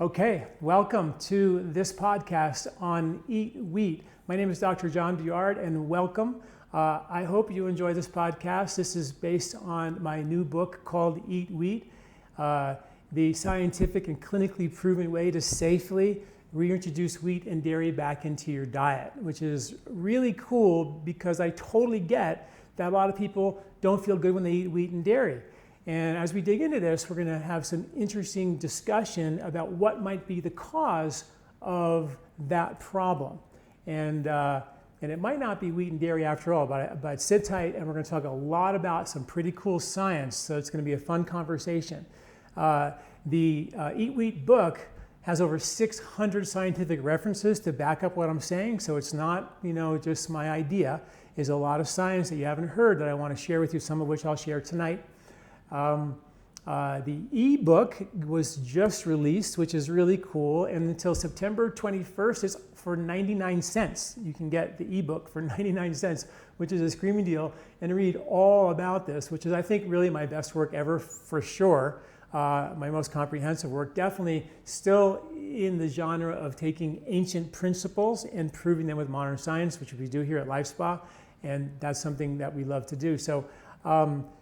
Okay, welcome to this podcast on Eat Wheat. My name is Dr. John Douillard, and welcome. I hope you enjoy this podcast. This is based on my new book called Eat Wheat, the scientific and clinically proven way to safely reintroduce wheat and dairy back into your diet, which is really cool because I totally get that a lot of people don't feel good when they eat wheat and dairy. And as we dig into this, we're going to have some interesting discussion about what might be the cause of that problem. And it might not be wheat and dairy after all, but sit tight and we're going to talk a lot about some pretty cool science. So it's going to be a fun conversation. The Eat Wheat book has over 600 scientific references to back up what I'm saying. So it's not, just my idea. There's a lot of science that you haven't heard that I want to share with you, some of which I'll share tonight. The ebook was just released, which is really cool, and until September 21st, it's for 99 cents. You can get the ebook for 99 cents, which is a screaming deal, and read all about this, which is, I think, really my best work ever for sure. My most comprehensive work, definitely still in the genre of taking ancient principles and proving them with modern science, which we do here at LifeSpa, and that's something that we love to do.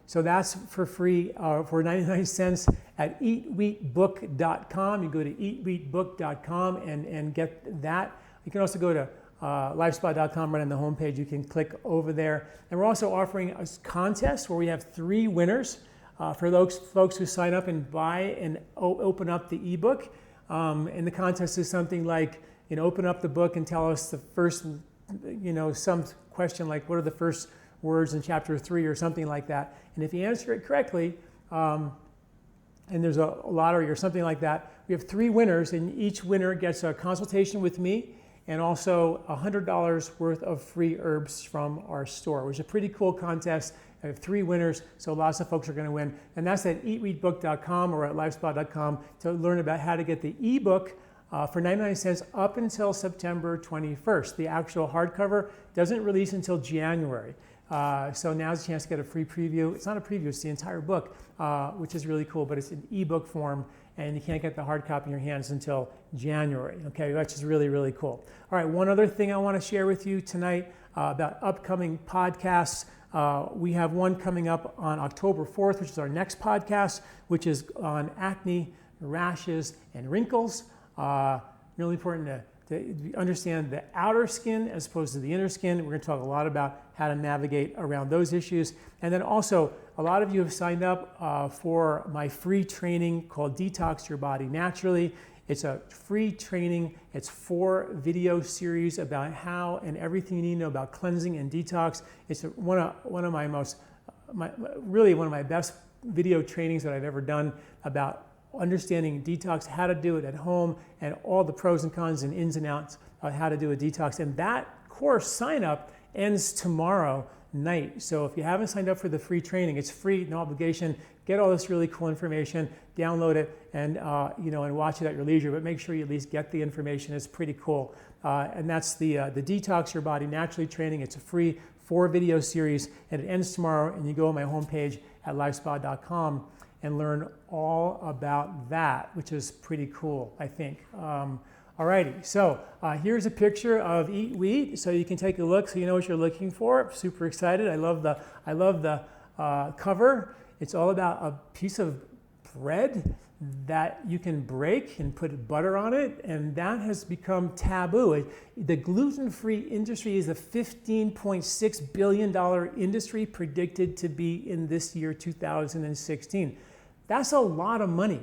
So that's for free for 99 cents at eatwheatbook.com. You go to eatwheatbook.com and get that. You can also go to lifespa.com right on the homepage. You can click over there. And we're also offering a contest where we have 3 winners for those folks who sign up and buy and open up the ebook. And the contest is something like, open up the book and tell us the first, some question like, what are the first words in chapter 3 or something like that. And if you answer it correctly, and there's a lottery or something like that, we have 3 winners, and each winner gets a consultation with me and also $100 worth of free herbs from our store, which is a pretty cool contest. I have 3 winners, so lots of folks are going to win. And that's at eatwheatbook.com or at lifespa.com to learn about how to get the ebook for 99 cents up until September 21st. The actual hardcover doesn't release until January. So now's a chance to get a free preview. It's not a preview, it's the entire book, which is really cool, but it's an ebook form, and you can't get the hard copy in your hands until January, okay, which is really, really cool. All right, one other thing I want to share with you tonight about upcoming podcasts. We have one coming up on October 4th, which is our next podcast, which is on acne, rashes, and wrinkles. Really important to understand the outer skin as opposed to the inner skin. We're going to talk a lot about how to navigate around those issues. And then also, a lot of you have signed up for my free training called Detox Your Body Naturally. It's a free training. It's 4 video series about how and everything you need to know about cleansing and detox. It's one of my best video trainings that I've ever done about understanding detox, how to do it at home, and all the pros and cons and ins and outs of how to do a detox. And that course sign up ends tomorrow night. So if you haven't signed up for the free training, it's free, no obligation. Get all this really cool information, download it, and and watch it at your leisure. But make sure you at least get the information. It's pretty cool. And that's the Detox Your Body Naturally training. It's a free 4 video series, and it ends tomorrow. And you go on my homepage at lifespa.com and learn all about that, which is pretty cool, I think. Alrighty, so here's a picture of Eat Wheat, so you can take a look so you know what you're looking for. Super excited. I love the cover. It's all about a piece of bread that you can break and put butter on it, and that has become taboo. The gluten-free industry is a $15.6 billion industry predicted to be in this year, 2016. That's a lot of money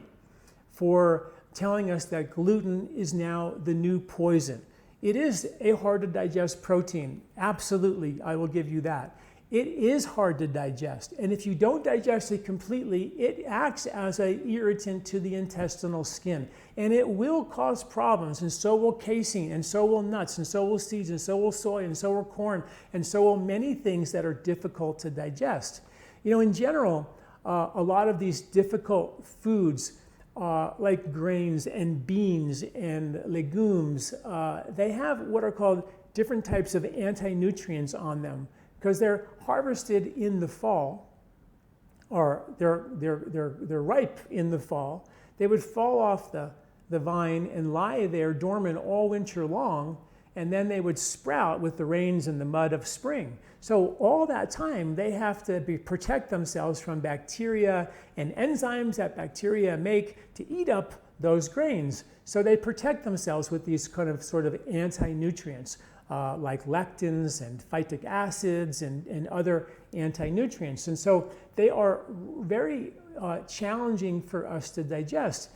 for telling us that gluten is now the new poison. It is a hard to digest protein. Absolutely, I will give you that. It is hard to digest, and if you don't digest it completely, it acts as an irritant to the intestinal skin, and it will cause problems, and so will casein, and so will nuts, and so will seeds, and so will soy, and so will corn, and so will many things that are difficult to digest. In general, a lot of these difficult foods, like grains and beans and legumes, they have what are called different types of anti-nutrients on them, because they're harvested in the fall, or they're ripe in the fall. They would fall off the the vine and lie there dormant all winter long, and then they would sprout with the rains and the mud of spring. So all that time, they have to protect themselves from bacteria and enzymes that bacteria make to eat up those grains. So they protect themselves with these kind of sort of anti-nutrients like lectins and phytic acids and other anti-nutrients. And so they are very challenging for us to digest.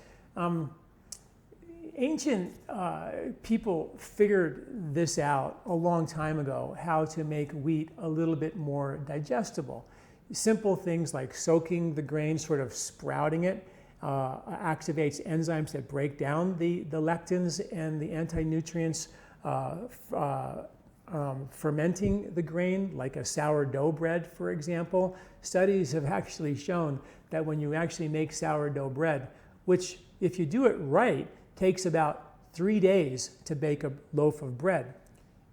Ancient people figured this out a long time ago, how to make wheat a little bit more digestible. Simple things like soaking the grain, sort of sprouting it, activates enzymes that break down the lectins and the anti-nutrients, fermenting the grain, like a sourdough bread, for example. Studies have actually shown that when you actually make sourdough bread, which if you do it right, takes about 3 days to bake a loaf of bread.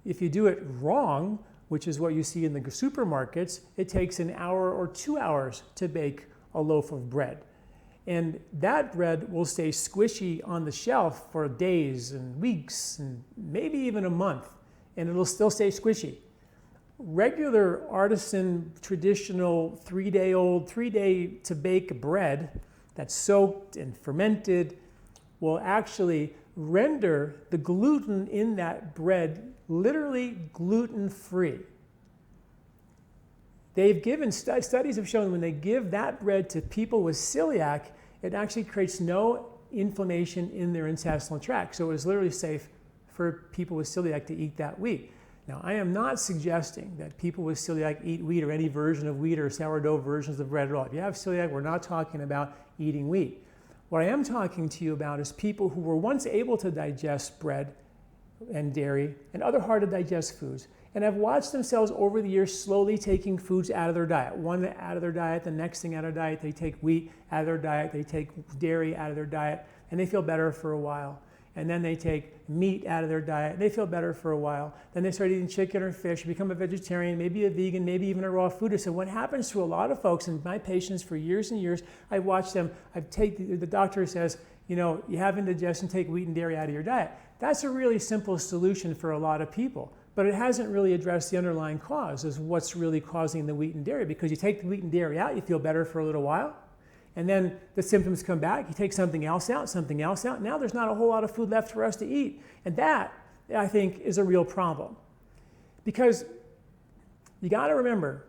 If you do it wrong, which is what you see in the supermarkets, it takes an hour or 2 hours to bake a loaf of bread. And that bread will stay squishy on the shelf for days and weeks and maybe even a month, and it'll still stay squishy. Regular artisan, traditional 3-day to bake bread that's soaked and fermented will actually render the gluten in that bread literally gluten-free. They've given, studies have shown when they give that bread to people with celiac, it actually creates no inflammation in their intestinal tract. So it is literally safe for people with celiac to eat that wheat. Now, I am not suggesting that people with celiac eat wheat or any version of wheat or sourdough versions of bread at all. If you have celiac, we're not talking about eating wheat. What I am talking to you about is people who were once able to digest bread and dairy and other hard to digest foods, and have watched themselves over the years slowly taking foods out of their diet. One out of their diet, the next thing out of their diet, they take wheat out of their diet, they take dairy out of their diet, and they feel better for a while. And then they take meat out of their diet, and they feel better for a while. Then they start eating chicken or fish, become a vegetarian, maybe a vegan, maybe even a raw foodist. And what happens to a lot of folks, and my patients for years and years, I've watched them, the doctor says, you know, you have indigestion, take wheat and dairy out of your diet. That's a really simple solution for a lot of people. But it hasn't really addressed the underlying cause as what's really causing the wheat and dairy, because you take the wheat and dairy out, you feel better for a little while, and then the symptoms come back, you take something else out, now there's not a whole lot of food left for us to eat. And that, I think, is a real problem. Because you gotta remember,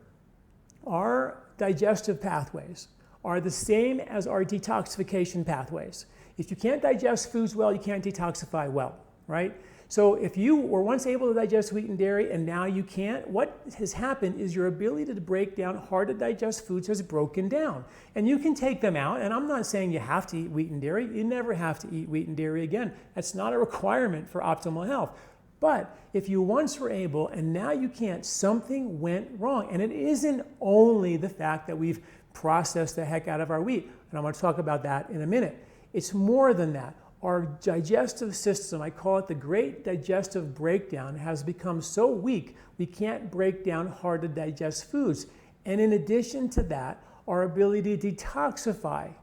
our digestive pathways are the same as our detoxification pathways. If you can't digest foods well, you can't detoxify well, right? So if you were once able to digest wheat and dairy and now you can't, what has happened is your ability to break down hard to digest foods has broken down. And you can take them out, and I'm not saying you have to eat wheat and dairy. You never have to eat wheat and dairy again. That's not a requirement for optimal health. But if you once were able and now you can't, something went wrong. And it isn't only the fact that we've processed the heck out of our wheat, and I'm going to talk about that in a minute. It's more than that. Our digestive system, I call it the great digestive breakdown, has become so weak we can't break down hard to digest foods. And in addition to that, our ability to detoxify.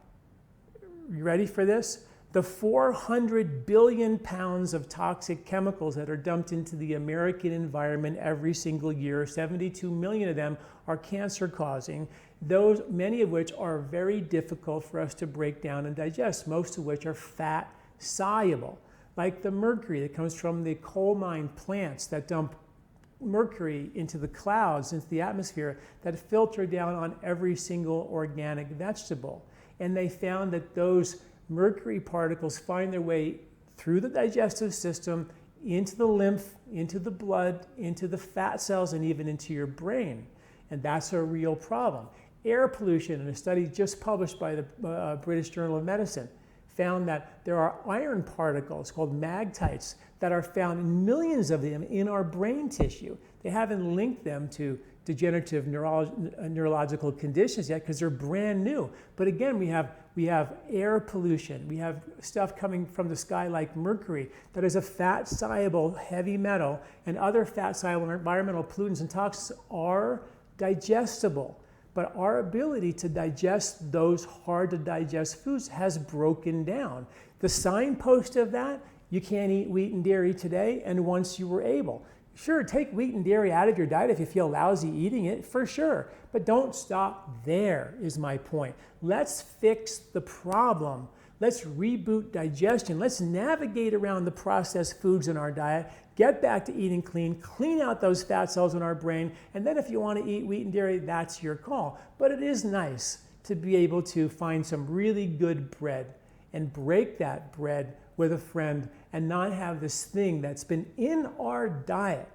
You ready for this? The 400 billion pounds of toxic chemicals that are dumped into the American environment every single year, 72 million of them are cancer causing, those, many of which are very difficult for us to break down and digest, most of which are fat soluble, like the mercury that comes from the coal mine plants that dump mercury into the clouds, into the atmosphere, that filter down on every single organic vegetable. And they found that those mercury particles find their way through the digestive system, into the lymph, into the blood, into the fat cells, and even into your brain. And that's a real problem. Air pollution, in a study just published by the British Journal of Medicine, found that there are iron particles called magtites that are found, millions of them, in our brain tissue. They haven't linked them to degenerative neurological conditions yet because they're brand new. But again, we have air pollution. We have stuff coming from the sky like mercury that is a fat-soluble heavy metal, and other fat-soluble environmental pollutants and toxins are digestible. but our ability to digest those hard to digest foods has broken down. The signpost of that, you can't eat wheat and dairy today, and once you were able. Sure, take wheat and dairy out of your diet if you feel lousy eating it, for sure. But don't stop there, is my point. Let's fix the problem. Let's reboot digestion. Let's navigate around the processed foods in our diet, get back to eating clean, clean out those fat cells in our brain, and then if you want to eat wheat and dairy, that's your call. But it is nice to be able to find some really good bread and break that bread with a friend and not have this thing that's been in our diet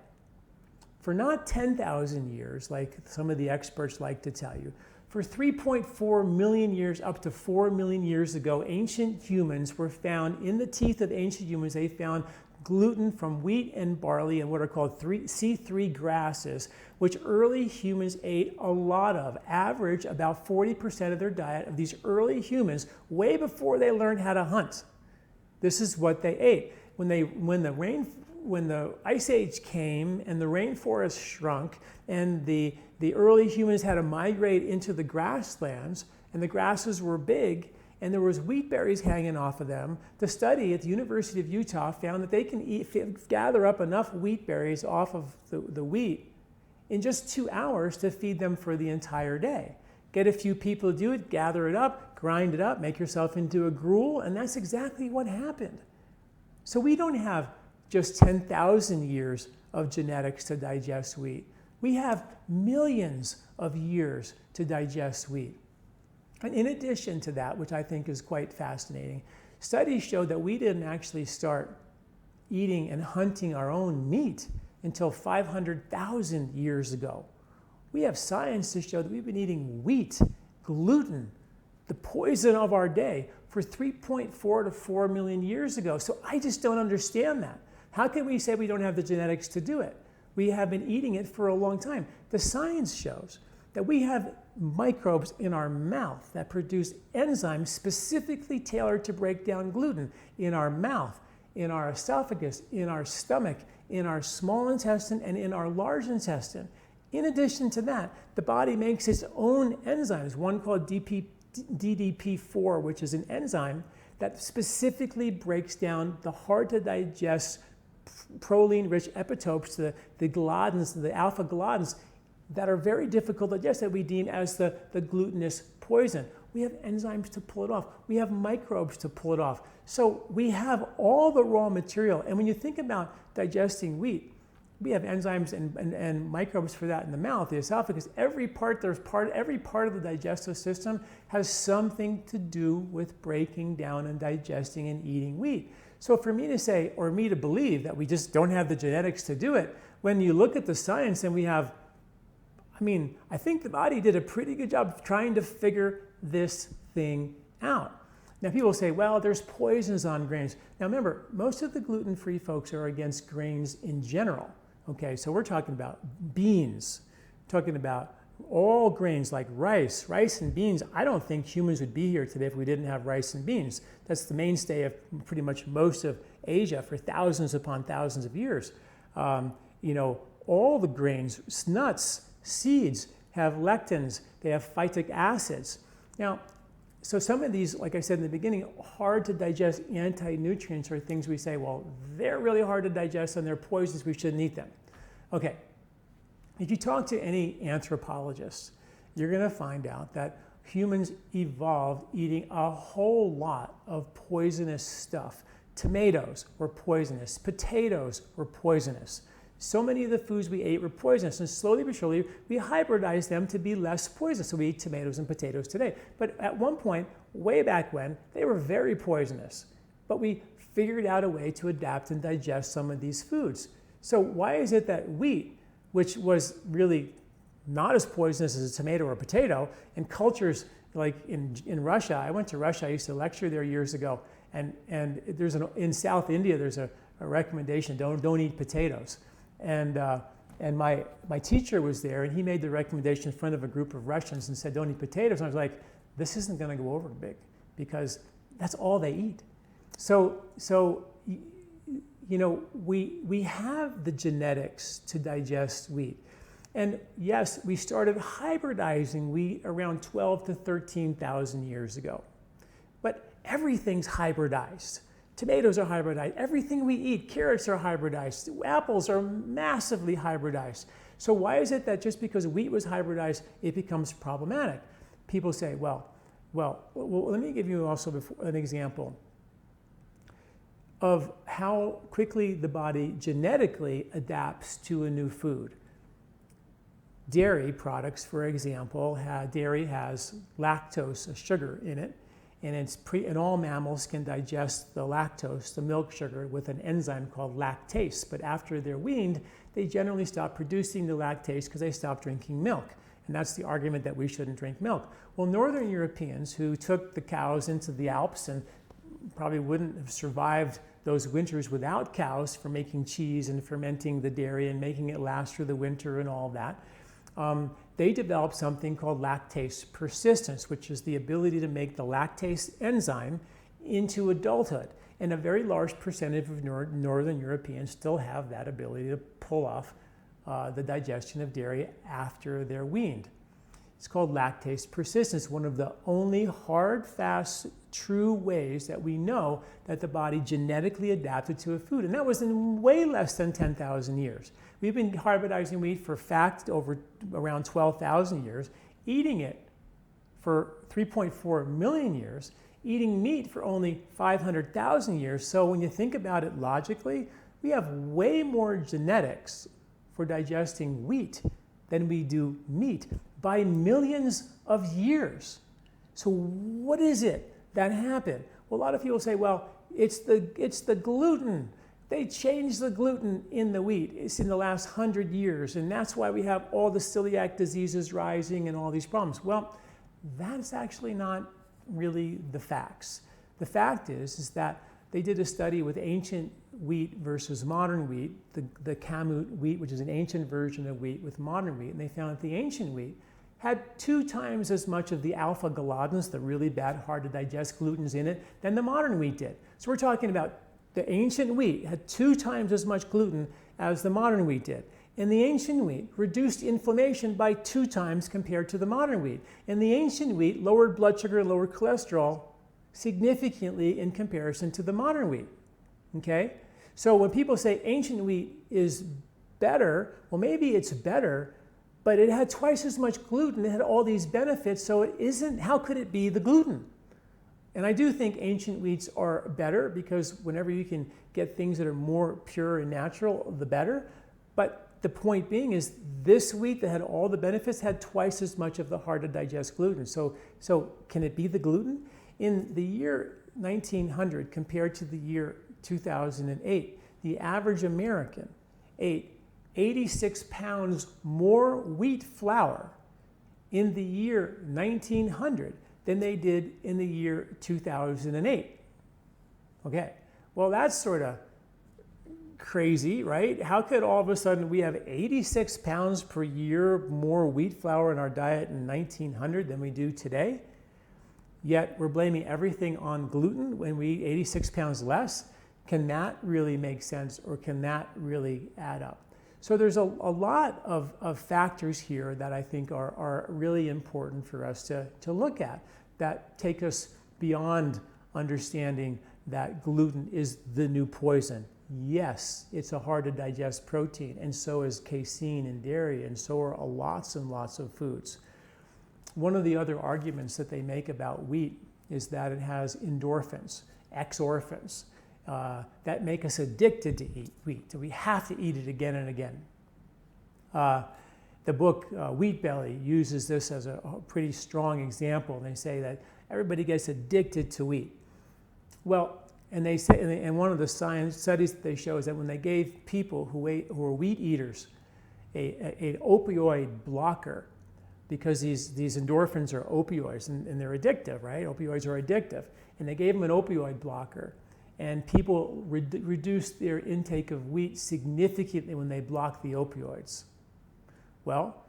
for not 10,000 years, like some of the experts like to tell you. For 3.4 million years, up to 4 million years ago, ancient humans were found, in the teeth of ancient humans, they found gluten from wheat and barley and what are called C3 grasses, which early humans ate a lot of, average about 40% of their diet of these early humans, way before they learned how to hunt. This is what they ate. When the Ice Age came and the rainforest shrunk and the early humans had to migrate into the grasslands and the grasses were big and there was wheat berries hanging off of them, the study at the University of Utah found that they can gather up enough wheat berries off of the wheat in just 2 hours to feed them for the entire day. Get a few people to do it, gather it up, grind it up, make yourself into a gruel, and that's exactly what happened. So we don't have just 10,000 years of genetics to digest wheat. We have millions of years to digest wheat. And in addition to that, which I think is quite fascinating, studies show that we didn't actually start eating and hunting our own meat until 500,000 years ago. We have science to show that we've been eating wheat, gluten, the poison of our day, for 3.4 to 4 million years ago. So I just don't understand that. How can we say we don't have the genetics to do it? We have been eating it for a long time. The science shows that we have microbes in our mouth that produce enzymes specifically tailored to break down gluten in our mouth, in our esophagus, in our stomach, in our small intestine, and in our large intestine. In addition to that, the body makes its own enzymes, one called DDP4, which is an enzyme that specifically breaks down the hard-to-digest proline-rich epitopes, the gliadins, the alpha gliadins, that are very difficult to digest, that we deem as the glutinous poison. We have enzymes to pull it off. We have microbes to pull it off. So we have all the raw material. And when you think about digesting wheat, we have enzymes and microbes for that in the mouth, the esophagus. Every part of the digestive system has something to do with breaking down and digesting and eating wheat. So for me to say, or me to believe that we just don't have the genetics to do it, when you look at the science and we have, I think the body did a pretty good job of trying to figure this thing out. Now people say, well, there's poisons on grains. Now remember, most of the gluten-free folks are against grains in general. Okay, so we're talking about beans, talking about all grains like rice and beans. I don't think humans would be here today if we didn't have rice and beans. That's the mainstay of pretty much most of Asia for thousands upon thousands of years. All the grains, nuts, seeds have lectins, they have phytic acids. Now, so some of these, like I said in the beginning, hard to digest anti-nutrients are things we say, well, they're really hard to digest and they're poisons, we shouldn't eat them. Okay, if you talk to any anthropologist, you're gonna find out that humans evolved eating a whole lot of poisonous stuff. Tomatoes were poisonous, potatoes were poisonous. So many of the foods we ate were poisonous, and slowly but surely we hybridized them to be less poisonous. So we eat tomatoes and potatoes today. But at one point, way back when, they were very poisonous. But we figured out a way to adapt and digest some of these foods. So why is it that wheat, which was really not as poisonous as a tomato or a potato, in cultures like in Russia, I went to Russia, I used to lecture there years ago, and there's in South India, there's a recommendation, don't eat potatoes. And my teacher was there, and he made the recommendation in front of a group of Russians and said, don't eat potatoes. And I was like, this isn't going to go over big, because that's all they eat. So we have the genetics to digest wheat. And yes, we started hybridizing wheat around 12 to 13,000 years ago. But everything's hybridized. Tomatoes are hybridized. Everything we eat, carrots are hybridized. Apples are massively hybridized. So why is it that just because wheat was hybridized, it becomes problematic? People say, well, let me give you also an example of how quickly the body genetically adapts to a new food. Dairy products, for example, dairy has lactose, a sugar in it, and all mammals can digest the lactose, the milk sugar, with an enzyme called lactase. But after they're weaned, they generally stop producing the lactase because they stop drinking milk. And that's the argument that we shouldn't drink milk. Well, Northern Europeans who took the cows into the Alps and probably wouldn't have survived those winters without cows for making cheese and fermenting the dairy and making it last through the winter and all that, they developed something called lactase persistence, which is the ability to make the lactase enzyme into adulthood. And a very large percentage of Northern Europeans still have that ability to pull off the digestion of dairy after they're weaned. It's called lactase persistence, one of the only hard, fast, true ways that we know that the body genetically adapted to a food. And that was in way less than 10,000 years. We've been hybridizing wheat for fact over around 12,000 years, eating it for 3.4 million years, eating meat for only 500,000 years. So when you think about it logically, we have way more genetics for digesting wheat than we do meat by millions of years. So what is it that happened? Well, a lot of people say, well, it's the gluten. They changed the gluten in the wheat. It's in the last 100 years, and that's why we have all the celiac diseases rising and all these problems. Well, that's actually not really the facts. The fact is that they did a study with ancient wheat versus modern wheat, the Kamut wheat, which is an ancient version of wheat, with modern wheat, and they found that the ancient wheat had 2 times as much of the alpha-galactans, the really bad, hard to digest glutens in it, than the modern wheat did. So we're talking about the ancient wheat had 2 times as much gluten as the modern wheat did. And the ancient wheat reduced inflammation by 2 times compared to the modern wheat. And the ancient wheat lowered blood sugar, lowered cholesterol significantly in comparison to the modern wheat. Okay? So when people say ancient wheat is better, well, maybe it's better, but it had twice as much gluten. It had all these benefits, so it isn't, how could it be the gluten? And I do think ancient wheats are better because whenever you can get things that are more pure and natural, the better. But the point being is this wheat that had all the benefits had twice as much of the hard to digest gluten. So can it be the gluten? In the year 1900 compared to the year 2008, the average American ate 86 pounds more wheat flour in the year 1900 than they did in the year 2008. Okay, well, that's sort of crazy, right? How could all of a sudden we have 86 pounds per year more wheat flour in our diet in 1900 than we do today? Yet we're blaming everything on gluten when we eat 86 pounds less. Can that really make sense, or can that really add up? So there's a lot of factors here that I think are really important for us to look at that take us beyond understanding that gluten is the new poison. Yes, it's a hard to digest protein, and so is casein and dairy, and so are lots and lots of foods. One of the other arguments that they make about wheat is that it has endorphins, exorphins, that make us addicted to eat wheat. So we have to eat it again and again. The book Wheat Belly uses this as a pretty strong example. They say that everybody gets addicted to wheat. Well, and they say, and one of the science studies that they show is that when they gave people who were wheat eaters an opioid blocker, because these endorphins are opioids and they're addictive, right? Opioids are addictive. And they gave them an opioid blocker. And people reduced their intake of wheat significantly when they blocked the opioids. Well,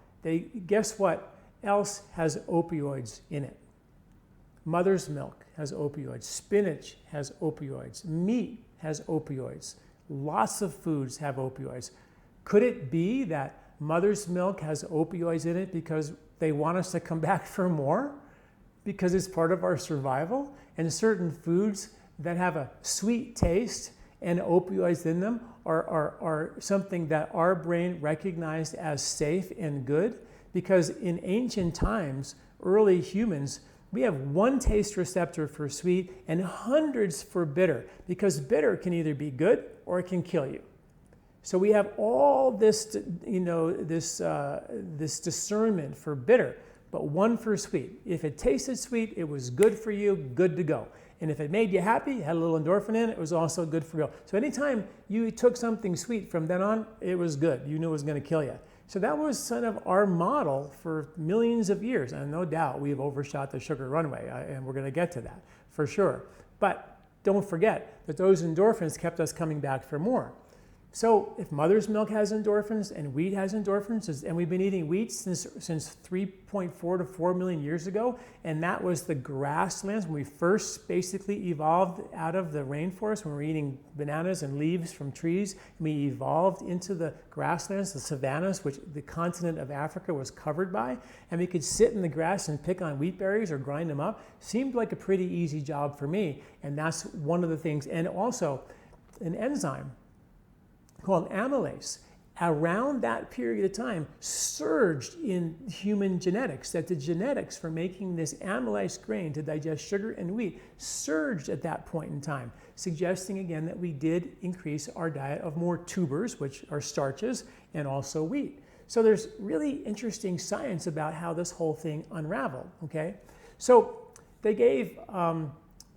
guess what else has opioids in it? Mother's milk has opioids. Spinach has opioids. Meat has opioids. Lots of foods have opioids. Could it be that mother's milk has opioids in it because they want us to come back for more, because it's part of our survival. And certain foods that have a sweet taste and opioids in them are something that our brain recognized as safe and good, because in ancient times, early humans, we have one taste receptor for sweet and hundreds for bitter, because bitter can either be good or it can kill you. So we have all this, this discernment for bitter, but one for sweet. If it tasted sweet, it was good for you, good to go. And if it made you happy, had a little endorphin in it, it was also good for you. So anytime you took something sweet from then on, it was good. You knew it was going to kill you. So that was sort of our model for millions of years. And no doubt we've overshot the sugar runway, and we're going to get to that for sure. But don't forget that those endorphins kept us coming back for more. So if mother's milk has endorphins and wheat has endorphins, and we've been eating wheat since 3.4 to 4 million years ago, and that was the grasslands when we first basically evolved out of the rainforest, when we were eating bananas and leaves from trees, and we evolved into the grasslands, the savannas, which the continent of Africa was covered by, and we could sit in the grass and pick on wheat berries or grind them up. Seemed like a pretty easy job for me, and that's one of the things. And also an enzyme called amylase, around that period of time, surged in human genetics, that the genetics for making this amylase grain to digest sugar and wheat surged at that point in time, suggesting again that we did increase our diet of more tubers, which are starches, and also wheat. So there's really interesting science about how this whole thing unraveled, okay? So they gave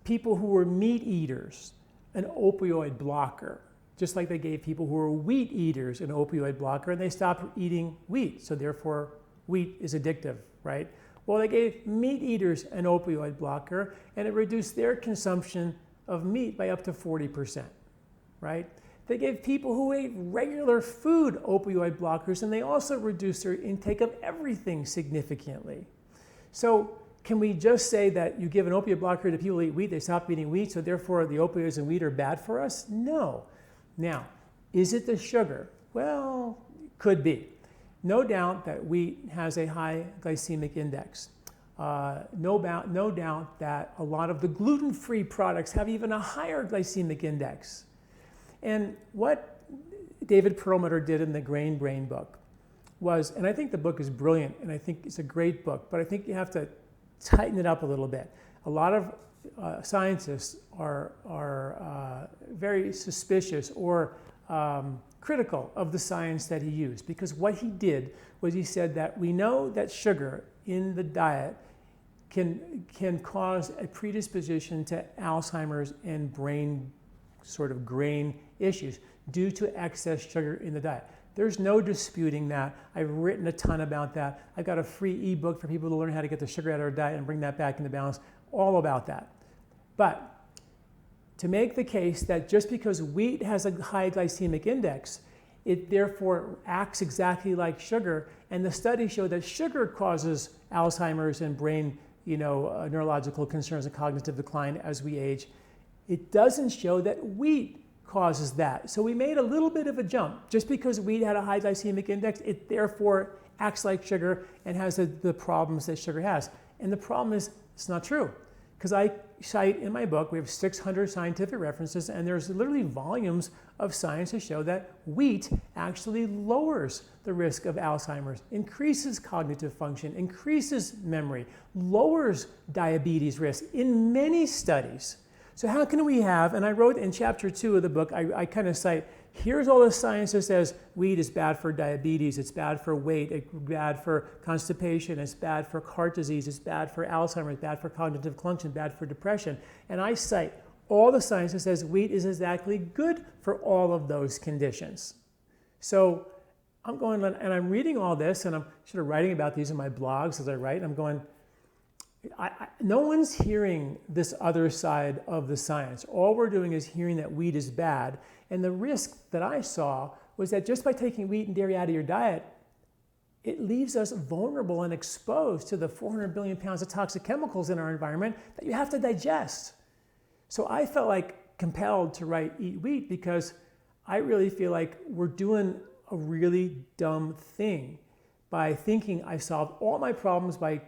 people who were meat eaters an opioid blocker, just like they gave people who were wheat eaters an opioid blocker, and they stopped eating wheat, so therefore wheat is addictive, right? Well, they gave meat eaters an opioid blocker, and it reduced their consumption of meat by up to 40%, right? They gave people who ate regular food opioid blockers, and they also reduced their intake of everything significantly. So can we just say that you give an opioid blocker to people who eat wheat, they stop eating wheat, so therefore the opioids in wheat are bad for us? No. Now, is it the sugar? Well, could be. No doubt that wheat has a high glycemic index. No doubt that a lot of the gluten-free products have even a higher glycemic index. And what David Perlmutter did in the Grain Brain book was, and I think the book is brilliant, and I think it's a great book, but I think you have to tighten it up a little bit. A lot of scientists are very suspicious or critical of the science that he used, because what he did was he said that we know that sugar in the diet can cause a predisposition to Alzheimer's and brain sort of grain issues due to excess sugar in the diet. There's no disputing that. I've written a ton about that. I've got a free ebook for people to learn how to get the sugar out of their diet and bring that back into balance, all about that. But to make the case that just because wheat has a high glycemic index, it therefore acts exactly like sugar, and the studies show that sugar causes Alzheimer's and brain, neurological concerns and cognitive decline as we age, it doesn't show that wheat causes that. So we made a little bit of a jump. Just because wheat had a high glycemic index, it therefore acts like sugar and has the problems that sugar has. And the problem is, it's not true. Because I cite in my book, we have 600 scientific references, and there's literally volumes of science to show that wheat actually lowers the risk of Alzheimer's, increases cognitive function, increases memory, lowers diabetes risk in many studies. So how can we have, and I wrote in chapter 2 of the book, I kind of cite, here's all the science that says wheat is bad for diabetes, it's bad for weight, it's bad for constipation, it's bad for heart disease, it's bad for Alzheimer's, it's bad for cognitive function, bad for depression. And I cite all the science that says wheat is exactly good for all of those conditions. So I'm going, and I'm reading all this, and I'm sort of writing about these in my blogs as I write, and I'm going, no one's hearing this other side of the science. All we're doing is hearing that wheat is bad. And the risk that I saw was that just by taking wheat and dairy out of your diet, it leaves us vulnerable and exposed to the 400 billion pounds of toxic chemicals in our environment that you have to digest. So I felt like compelled to write Eat Wheat, because I really feel like we're doing a really dumb thing by thinking I solved all my problems by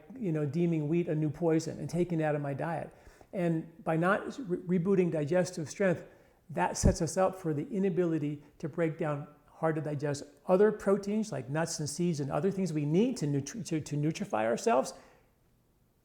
deeming wheat a new poison and taking it out of my diet. And by not rebooting digestive strength, that sets us up for the inability to break down hard to digest other proteins like nuts and seeds and other things we need to nutrify ourselves,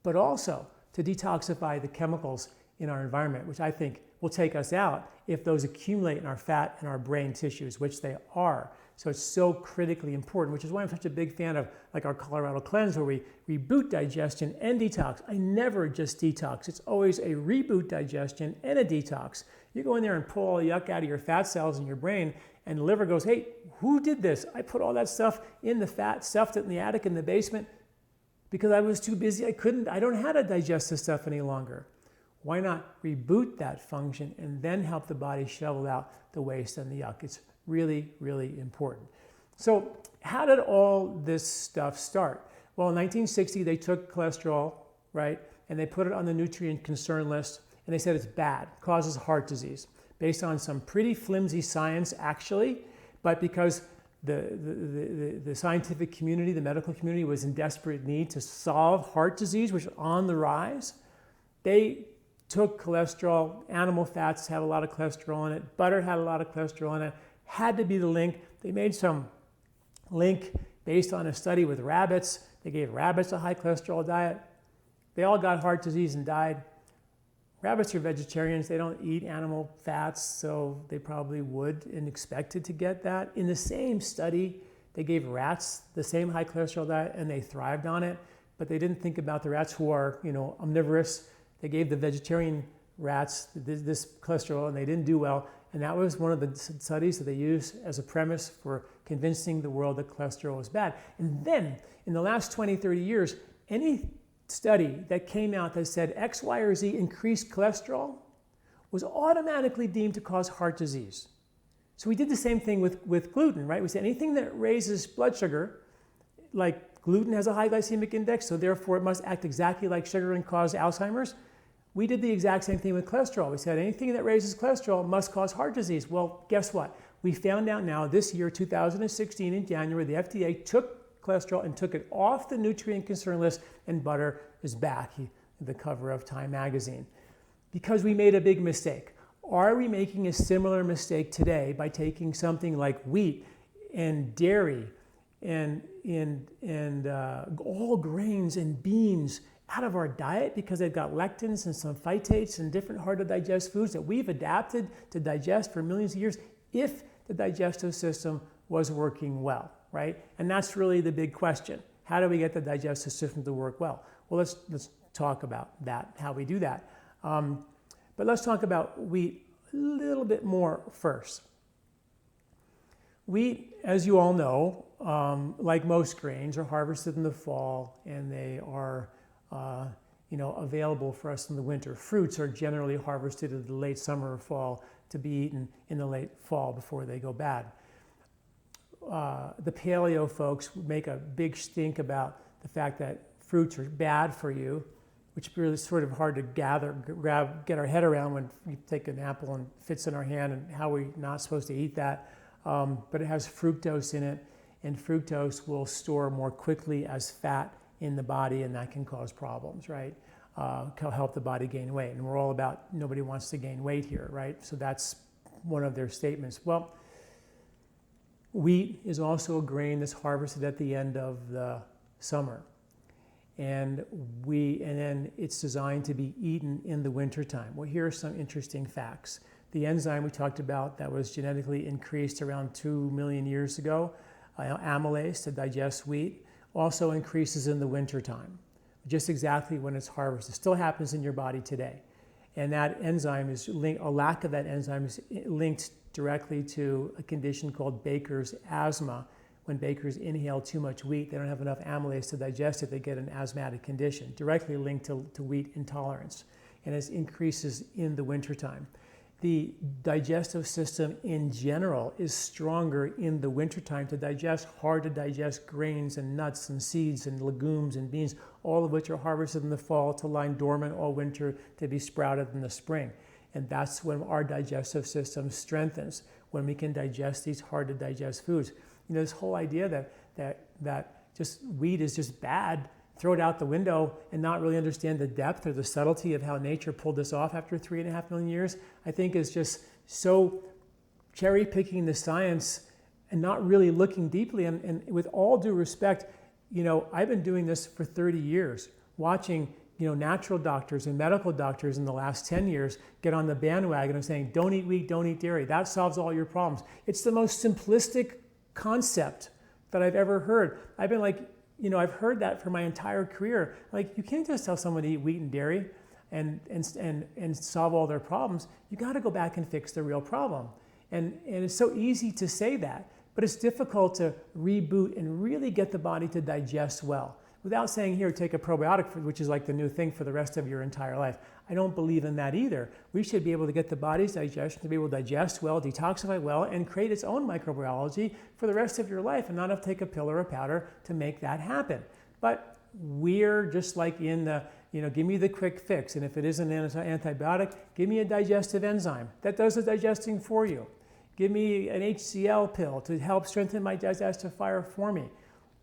but also to detoxify the chemicals in our environment, which I think will take us out if those accumulate in our fat and our brain tissues, which they are. So it's so critically important, which is why I'm such a big fan of like our Colorado Cleanse, where we reboot digestion and detox. I never just detox. It's always a reboot digestion and a detox. You go in there and pull all the yuck out of your fat cells in your brain, and the liver goes, hey, who did this? I put all that stuff in the fat, stuffed it in the attic, in the basement, because I was too busy. I don't know how to digest this stuff any longer. Why not reboot that function and then help the body shovel out the waste and the yuck? It's really, really important. So how did all this stuff start? Well, in 1960, they took cholesterol, right, and they put it on the nutrient concern list, and they said it's bad, causes heart disease, based on some pretty flimsy science, actually, but because the scientific community, the medical community, was in desperate need to solve heart disease, which is on the rise, they took cholesterol. Animal fats have a lot of cholesterol in it. Butter had a lot of cholesterol in it. Had to be the link. They made some link based on a study with rabbits. They gave rabbits a high cholesterol diet. They all got heart disease and died. Rabbits are vegetarians. They don't eat animal fats, so they probably would and expected to get that. In the same study, they gave rats the same high cholesterol diet and they thrived on it, but they didn't think about the rats who are, omnivorous. They gave the vegetarian rats this cholesterol and they didn't do well. And that was one of the studies that they used as a premise for convincing the world that cholesterol was bad. And then in the last 20, 30 years, any study that came out that said X, Y, or Z increased cholesterol was automatically deemed to cause heart disease. So we did the same thing with gluten, right? We said anything that raises blood sugar, like gluten has a high glycemic index, so therefore it must act exactly like sugar and cause Alzheimer's. We did the exact same thing with cholesterol. We said anything that raises cholesterol must cause heart disease. Well, guess what? We found out now this year, 2016, in January, the FDA took cholesterol and took it off the nutrient concern list, and butter is back, the cover of Time magazine, because we made a big mistake. Are we making a similar mistake today by taking something like wheat and dairy and all grains and beans out of our diet because they've got lectins and some phytates and different hard to digest foods that we've adapted to digest for millions of years if the digestive system was working well, right? And that's really the big question. How do we get the digestive system to work well? Well, let's talk about that, how we do that. But let's talk about wheat a little bit more first. Wheat, as you all know, like most grains, are harvested in the fall, and they are available for us in the winter. Fruits are generally harvested in the late summer or fall to be eaten in the late fall before they go bad. The paleo folks make a big stink about the fact that fruits are bad for you, which is really sort of hard to get our head around when we take an apple and it fits in our hand and how we're not supposed to eat that. But it has fructose in it, and fructose will store more quickly as fat in the body, and that can cause problems, right? Help the body gain weight. And we're all about nobody wants to gain weight here, right? So that's one of their statements. Well, wheat is also a grain that's harvested at the end of the summer. And then it's designed to be eaten in the wintertime. Well, here are some interesting facts. The enzyme we talked about that was genetically increased around 2 million years ago, amylase to digest wheat, also increases in the wintertime, just exactly when it's harvested. It still happens in your body today. And that enzyme is a lack of that enzyme is linked directly to a condition called Baker's asthma. When bakers inhale too much wheat, they don't have enough amylase to digest it, they get an asthmatic condition, directly linked to wheat intolerance. And it increases in the wintertime. The digestive system in general is stronger in the wintertime to digest hard to digest grains and nuts and seeds and legumes and beans, all of which are harvested in the fall to lie dormant all winter to be sprouted in the spring. And that's when our digestive system strengthens, when we can digest these hard to digest foods. this whole idea that just wheat is just bad, throw it out the window and not really understand the depth or the subtlety of how nature pulled this off after 3.5 million years, I think is just so cherry picking the science and not really looking deeply. And with all due respect, I've been doing this for 30 years, watching natural doctors and medical doctors in the last 10 years get on the bandwagon of saying, don't eat wheat, don't eat dairy. That solves all your problems. It's the most simplistic concept that I've ever heard. I've been like, I've heard that for my entire career. Like, you can't just tell someone to eat wheat and dairy and solve all their problems. You got to go back and fix the real problem. And it's so easy to say that, but it's difficult to reboot and really get the body to digest well. Without saying, here, take a probiotic, which is like the new thing for the rest of your entire life. I don't believe in that either. We should be able to get the body's digestion to be able to digest well, detoxify well, and create its own microbiology for the rest of your life and not have to take a pill or a powder to make that happen. But we're just like in the, give me the quick fix. And if it isn't an antibiotic, give me a digestive enzyme that does the digesting for you. Give me an HCl pill to help strengthen my digestive fire for me.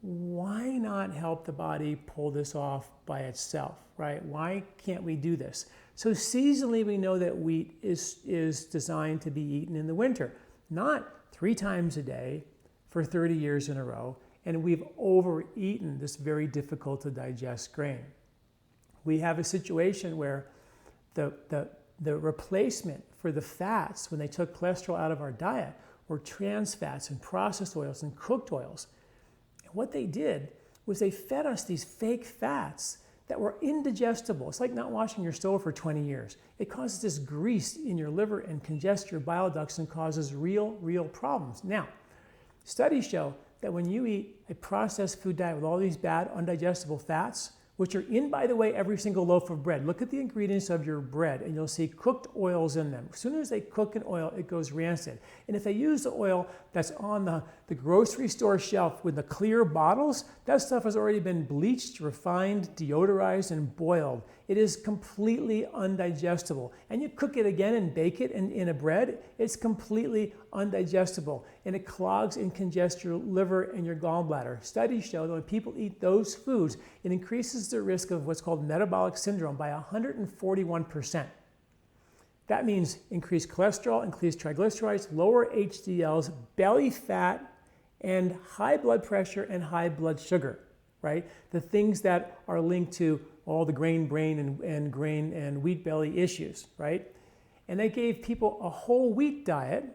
Why not help the body pull this off by itself, right? Why can't we do this? So seasonally, we know that wheat is designed to be eaten in the winter, not 3 times a day for 30 years in a row, and we've overeaten this very difficult to digest grain. We have a situation where the replacement for the fats when they took cholesterol out of our diet were trans fats and processed oils and cooked oils. What they did was they fed us these fake fats that were indigestible. It's like not washing your stove for 20 years. It causes this grease in your liver and congests your bile ducts and causes real problems. Now, studies show that when you eat a processed food diet with all these bad, undigestible fats, which are in, by the way, every single loaf of bread. Look at the ingredients of your bread and you'll see cooked oils in them. As soon as they cook in oil, it goes rancid. And if they use the oil that's on the grocery store shelf with the clear bottles, that stuff has already been bleached, refined, deodorized, and boiled. It is completely undigestible. And you cook it again and bake it in a bread, it's completely undigestible. And it clogs and congests your liver and your gallbladder. Studies show that when people eat those foods, it increases the risk of what's called metabolic syndrome by 141%. That means increased cholesterol, increased triglycerides, lower HDLs, belly fat, and high blood pressure and high blood sugar, right? The things that are linked to all the grain brain and grain and wheat belly issues, right? And they gave people a whole wheat diet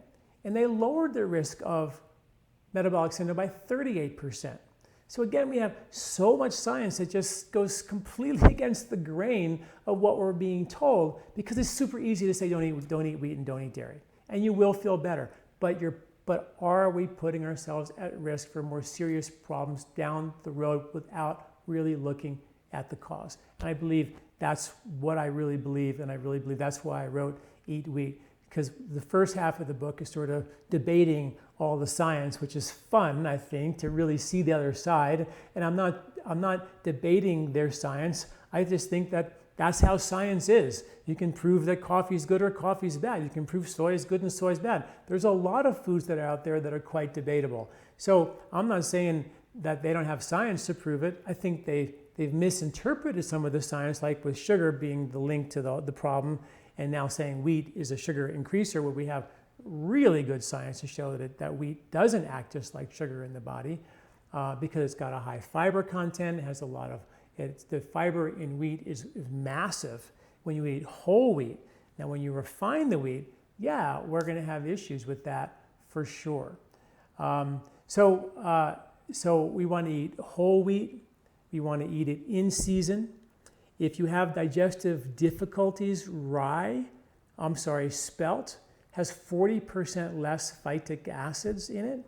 and they lowered their risk of metabolic syndrome by 38%. So again, we have so much science that just goes completely against the grain of what we're being told because it's super easy to say don't eat wheat and don't eat dairy. And you will feel better. But are we putting ourselves at risk for more serious problems down the road without really looking at the cause? And I believe that's what I really believe, and I really believe that's why I wrote Eat Wheat, because the first half of the book is sort of debating all the science, which is fun, I think, to really see the other side. And I'm not debating their science. I just think that that's how science is. You can prove that coffee is good or coffee is bad. You can prove soy is good and soy is bad. There's a lot of foods that are out there that are quite debatable. So I'm not saying that they don't have science to prove it. I think they've misinterpreted some of the science, like with sugar being the link to the problem, and now saying wheat is a sugar increaser, where we have really good science to show that wheat doesn't act just like sugar in the body because it's got a high fiber content, it has a lot of, the fiber in wheat is massive when you eat whole wheat. Now, when you refine the wheat, yeah, we're going to have issues with that for sure. So we want to eat whole wheat. We want to eat it in season. If you have digestive difficulties, spelt has 40% less phytic acids in it.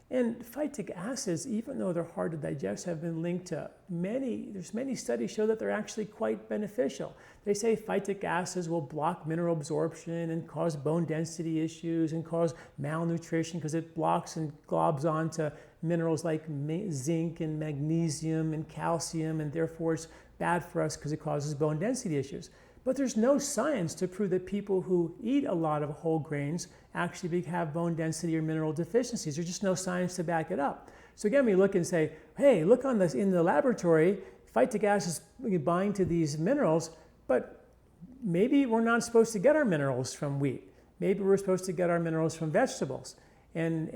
And phytic acids, even though they're hard to digest, have been linked to many studies show that they're actually quite beneficial. They say phytic acids will block mineral absorption and cause bone density issues and cause malnutrition because it blocks and globs onto minerals like zinc and magnesium and calcium, and therefore it's bad for us because it causes bone density issues. But there's no science to prove that people who eat a lot of whole grains actually have bone density or mineral deficiencies. There's just no science to back it up. So again, we look and say, hey, look on this in the laboratory, phytic acid is binding to these minerals, but maybe we're not supposed to get our minerals from wheat. Maybe we're supposed to get our minerals from vegetables. And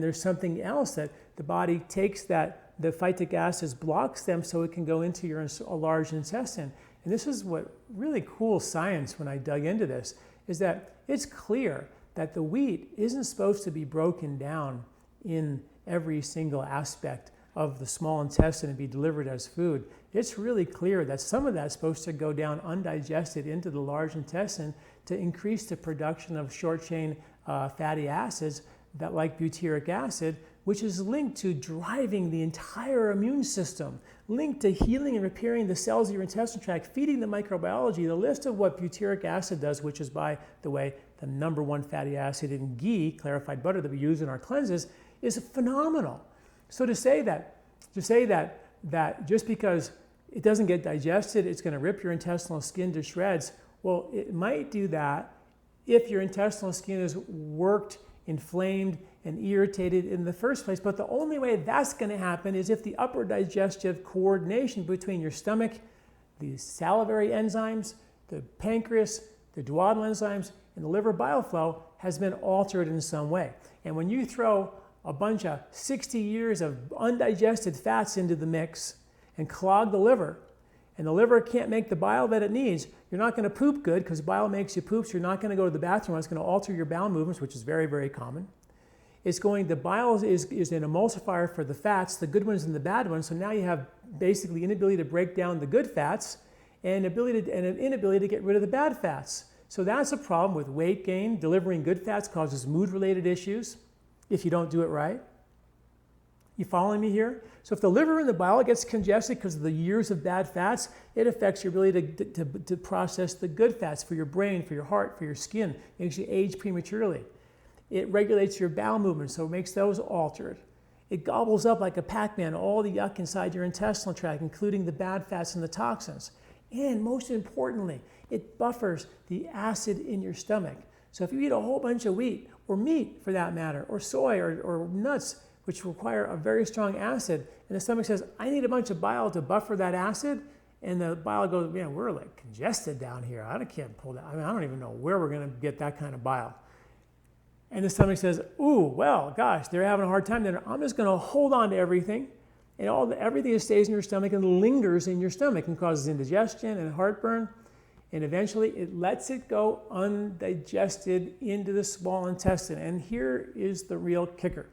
there's something else that the body takes that the phytic acids, blocks them so it can go into your large intestine. And this is what really cool science, when I dug into this, is that it's clear that the wheat isn't supposed to be broken down in every single aspect of the small intestine and be delivered as food. It's really clear that some of that's supposed to go down undigested into the large intestine to increase the production of short-chain fatty acids that, like butyric acid, which is linked to driving the entire immune system, linked to healing and repairing the cells of your intestinal tract, feeding the microbiology. The list of what butyric acid does, which is, by the way, the #1 fatty acid in ghee, clarified butter that we use in our cleanses, is phenomenal. So to say that just because it doesn't get digested, it's going to rip your intestinal skin to shreds, well, it might do that if your intestinal skin is worked, inflamed, and irritated in the first place. But the only way that's going to happen is if the upper digestive coordination between your stomach, the salivary enzymes, the pancreas, the duodenal enzymes, and the liver bile flow has been altered in some way. And when you throw a bunch of 60 years of undigested fats into the mix and clog the liver, and the liver can't make the bile that it needs, you're not going to poop good, because bile makes you poop, so you're not going to go to the bathroom. It's going to alter your bowel movements, which is very, very common. The bile is an emulsifier for the fats, the good ones and the bad ones, so now you have basically inability to break down the good fats and an inability to get rid of the bad fats. So that's a problem with weight gain. Delivering good fats causes mood-related issues if you don't do it right. You following me here? So if the liver and the bile gets congested because of the years of bad fats, it affects your ability to process the good fats for your brain, for your heart, for your skin. It makes you age prematurely. It regulates your bowel movements, so it makes those altered. It gobbles up like a Pac-Man all the yuck inside your intestinal tract, including the bad fats and the toxins. And most importantly, it buffers the acid in your stomach. So if you eat a whole bunch of wheat, or meat for that matter, or soy, or nuts, which require a very strong acid, and the stomach says, I need a bunch of bile to buffer that acid, and the bile goes, man, we're like congested down here. I can't pull that. I mean, I don't even know where we're going to get that kind of bile. And the stomach says, ooh, well, gosh, they're having a hard time there. I'm just going to hold on to everything, and everything that stays in your stomach and lingers in your stomach and causes indigestion and heartburn. And eventually it lets it go undigested into the small intestine. And here is the real kicker.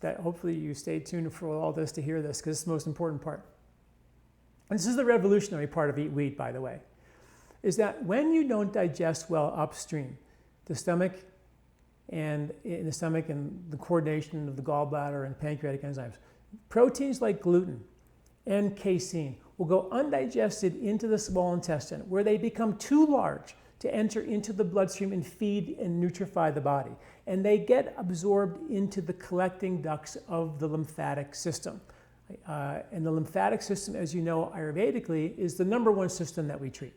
That hopefully you stay tuned for all this to hear this, because it's the most important part. And this is the revolutionary part of Eat Wheat, by the way, is that when you don't digest well upstream, the stomach and the coordination of the gallbladder and pancreatic enzymes, proteins like gluten and casein will go undigested into the small intestine, where they become too large to enter into the bloodstream and feed and nutrify the body. And they get absorbed into the collecting ducts of the lymphatic system. And the lymphatic system, as you know, Ayurvedically, is the #1 system that we treat.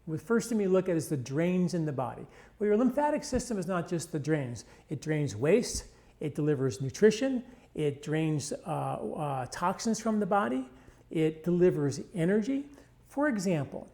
The first thing we look at is the drains in the body. Well, your lymphatic system is not just the drains. It drains waste, it delivers nutrition, it drains toxins from the body, it delivers energy. For example,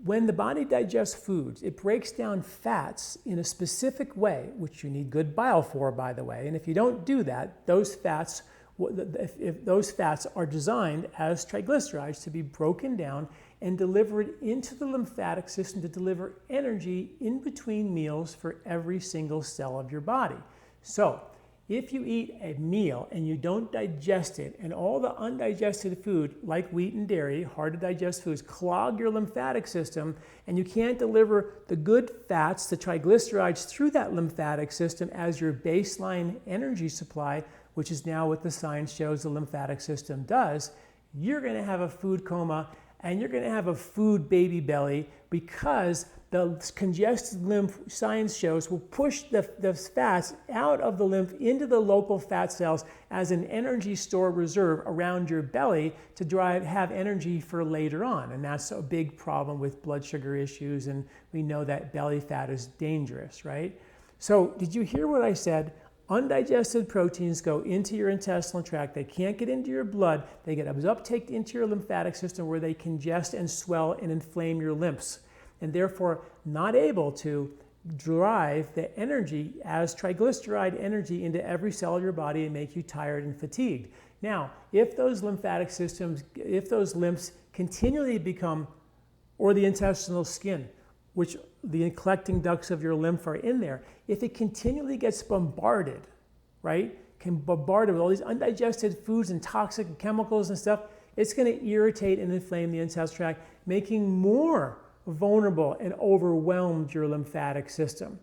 when the body digests foods, it breaks down fats in a specific way, which you need good bile for, by the way. And if you don't do that, those fats are designed as triglycerides to be broken down and delivered into the lymphatic system to deliver energy in between meals for every single cell of your body. So if you eat a meal and you don't digest it, and all the undigested food, like wheat and dairy, hard to digest foods, clog your lymphatic system, and you can't deliver the good fats, the triglycerides, through that lymphatic system as your baseline energy supply, which is now what the science shows the lymphatic system does, you're going to have a food coma, and you're going to have a food baby belly, because the congested lymph, science shows, will push the fats out of the lymph into the local fat cells as an energy store reserve around your belly to have energy for later on. And that's a big problem with blood sugar issues, and we know that belly fat is dangerous, right? So did you hear what I said? Undigested proteins go into your intestinal tract. They can't get into your blood. They get uptaked into your lymphatic system where they congest and swell and inflame your lymphs, and therefore not able to drive the energy as triglyceride energy into every cell of your body and make you tired and fatigued. Now, if those lymphatic systems, if those lymphs continually become, or the intestinal skin, which the collecting ducts of your lymph are in there, if it continually gets bombarded, right, bombarded with all these undigested foods and toxic chemicals and stuff, it's going to irritate and inflame the intestinal tract, making more vulnerable and overwhelmed your lymphatic system.